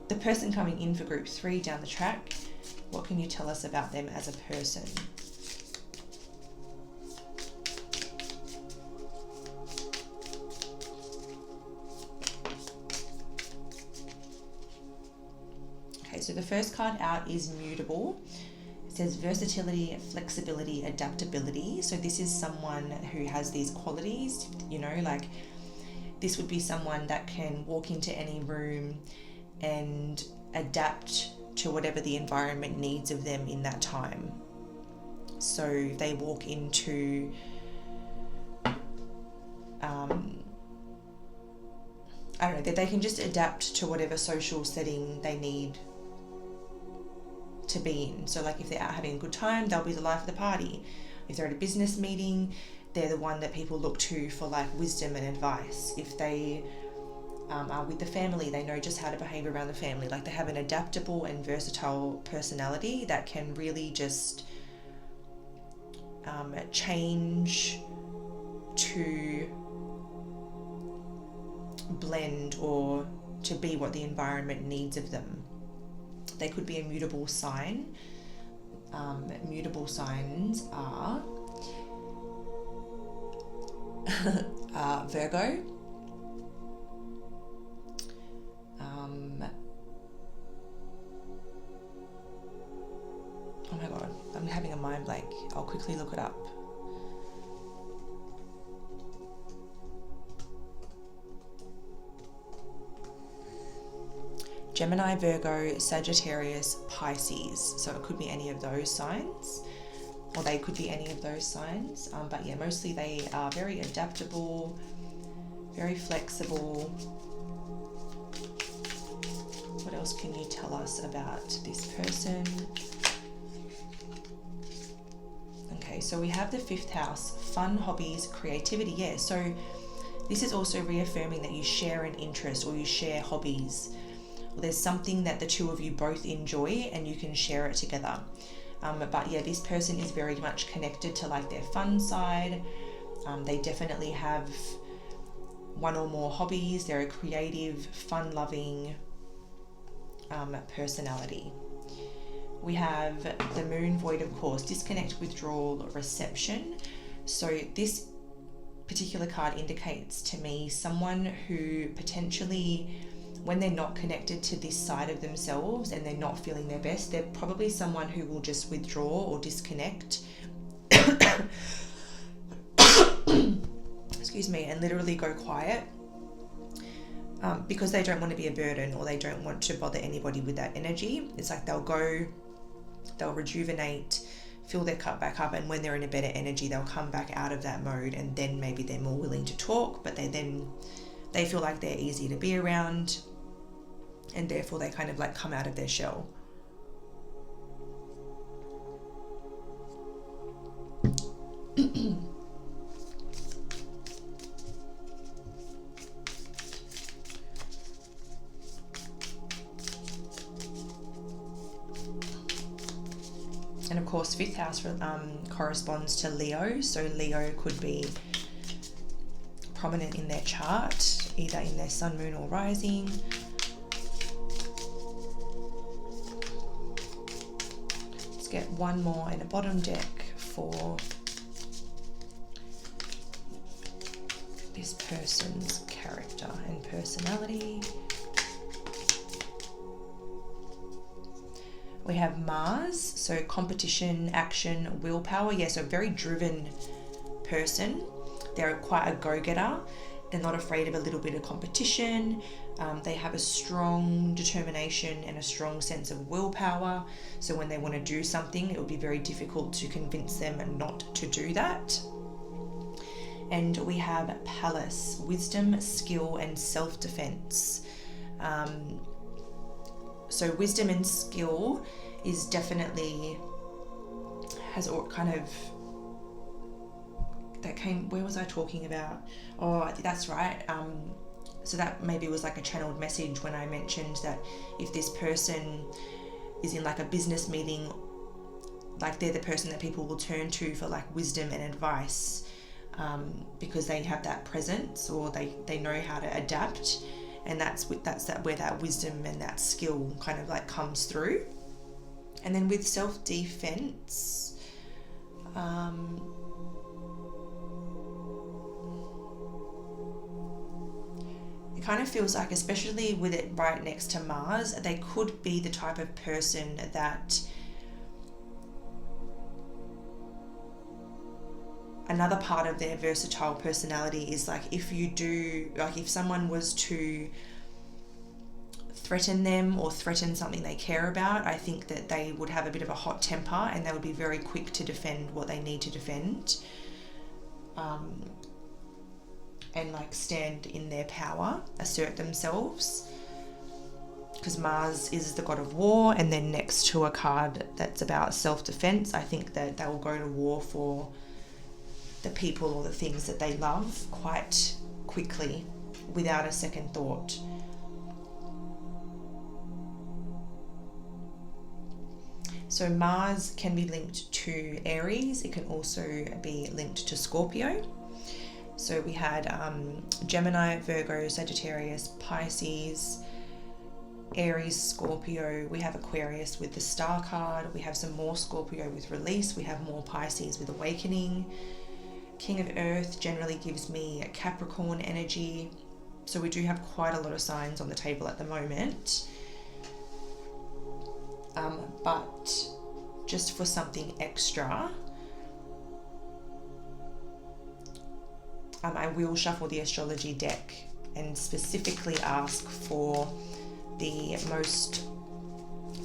S1: The person coming in for group 3 down the track, what can you tell us about them as a person? Okay, so the first card out is mutable. It says versatility, flexibility, adaptability. So this is someone who has these qualities, like this would be someone that can walk into any room and adapt to whatever the environment needs of them in that time. So they walk into I don't know, that they can just adapt to whatever social setting they need to be in. So like if they're out having a good time, they'll be the life of the party. If they're at a business meeting, they're the one that people look to for like wisdom and advice. If they are with the family, they know just how to behave around the family. Like they have an adaptable and versatile personality that can really just change to blend or to be what the environment needs of them. They could be a mutable sign. Mutable signs are Virgo, oh my god, I'm having a mind blank. I'll quickly look it up. Gemini, Virgo, Sagittarius, Pisces. So it could be any of those signs, or they could be any of those signs. But yeah, mostly they are very adaptable, very flexible. What else can you tell us about this person? Okay, so we have the 5th house, fun, hobbies, creativity. Yeah, so this is also reaffirming that you share an interest, or you share hobbies. Or there's something that the two of you both enjoy and you can share it together. But yeah, this person is very much connected to like their fun side. They definitely have one or more hobbies. They're a creative, fun-loving personality. We have the moon, void of course, disconnect, withdrawal, reception. So this particular card indicates to me someone who potentially, when they're not connected to this side of themselves and they're not feeling their best, they're probably someone who will just withdraw or disconnect excuse me, and literally go quiet, because they don't want to be a burden, or they don't want to bother anybody with that energy. It's like they'll go, they'll rejuvenate, fill their cup back up, and when they're in a better energy, they'll come back out of that mode, and then maybe they're more willing to talk, but they feel like they're easy to be around, and therefore they kind of like come out of their shell. And of course, 5th house corresponds to Leo. So Leo could be prominent in their chart, either in their sun, moon, or rising. Let's get one more in a bottom deck for this person's character and personality. We have Mars, so competition, action, willpower. Yeah, so a very driven person. They're quite a go-getter. They're not afraid of a little bit of competition. They have a strong determination and a strong sense of willpower. So when they want to do something, it will be very difficult to convince them not to do that. And we have Palace, wisdom, skill, and self-defense. So wisdom and skill is definitely, has all kind of, that came, where was I talking about? Oh, that's right. So that maybe was like a channeled message when I mentioned that if this person is in like a business meeting, like they're the person that people will turn to for like wisdom and advice, because they have that presence, or they know how to adapt. And that's where that wisdom and that skill kind of like comes through. And then with self-defense, it kind of feels like, especially with it right next to Mars, they could be the type of person that another part of their versatile personality is like, if someone was to threaten them or threaten something they care about, I think that they would have a bit of a hot temper and they would be very quick to defend what they need to defend, and like stand in their power, assert themselves, because Mars is the god of war, and then next to a card that's about self-defense, I think that they will go to war for the people or the things that they love quite quickly without a second thought. So Mars can be linked to Aries. It can also be linked to Scorpio. So we had Gemini, Virgo, Sagittarius, Pisces, Aries, Scorpio. We have Aquarius with the Star card. We have some more Scorpio with Release. We have more Pisces with Awakening. King of Earth generally gives me a Capricorn energy. So we do have quite a lot of signs on the table at the moment. But just for something extra, I will shuffle the astrology deck and specifically ask for the most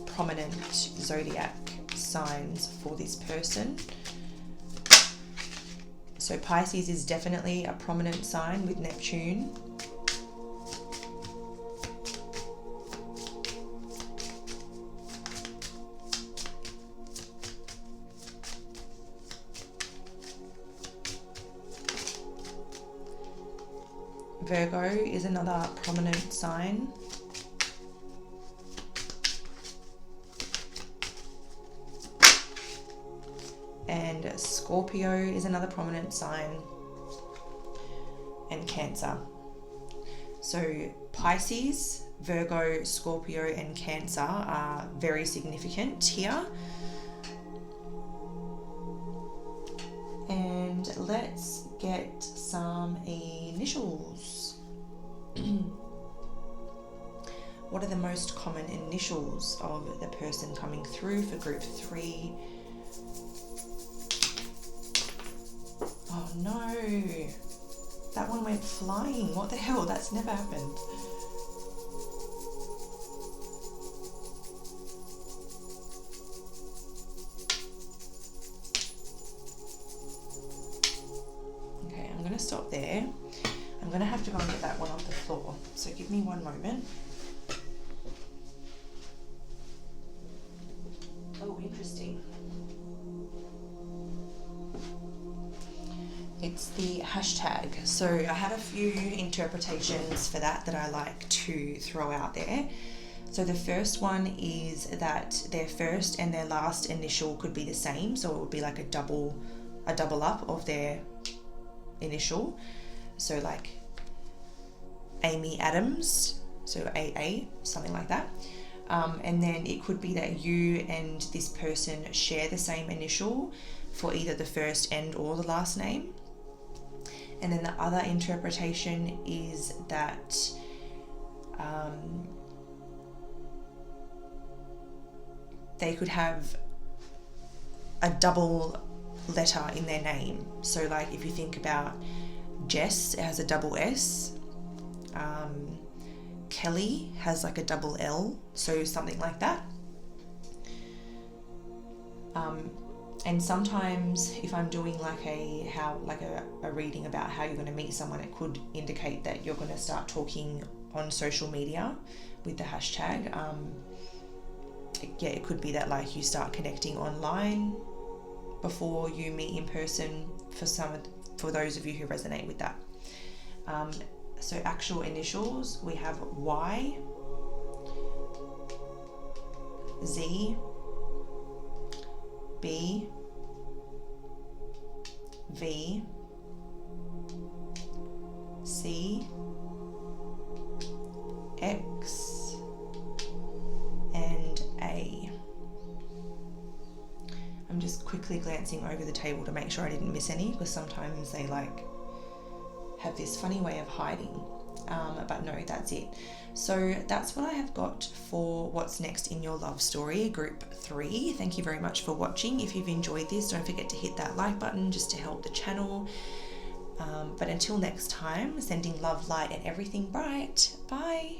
S1: prominent zodiac signs for this person. So Pisces is definitely a prominent sign with Neptune. Virgo is another prominent sign. And Scorpio is another prominent sign. And Cancer. So Pisces, Virgo, Scorpio and Cancer are very significant here. And let's get some initials. What are the most common initials of the person coming through for group 3? Oh no, that one went flying. What the hell? That's never happened. Okay, I'm going to stop there. I'm going to have to go and get that one off the floor. So give me one moment. Oh, interesting. It's the hashtag. So I have a few interpretations for that I like to throw out there. So the first one is that their first and their last initial could be the same. So it would be like a double up of their initial. So like Amy Adams, so AA, something like that. And then it could be that you and this person share the same initial for either the first and or the last name. And then the other interpretation is that they could have a double letter in their name. So like if you think about Jess, it has a double S. Kelly has like a double L, so something like that. And sometimes if I'm doing like a reading about how you're going to meet someone, it could indicate that you're going to start talking on social media with the hashtag. It could be that like you start connecting online before you meet in person for those of you who resonate with that. So actual initials, we have Y, Z, B, V, C, X, and A. I'm just quickly glancing over the table to make sure I didn't miss any, because sometimes they like have this funny way of hiding. But no, that's it. So that's what I have got for what's next in your love story, group 3. Thank you very much for watching. If you've enjoyed this, don't forget to hit that like button just to help the channel. But until next time, sending love, light, and everything bright. Bye.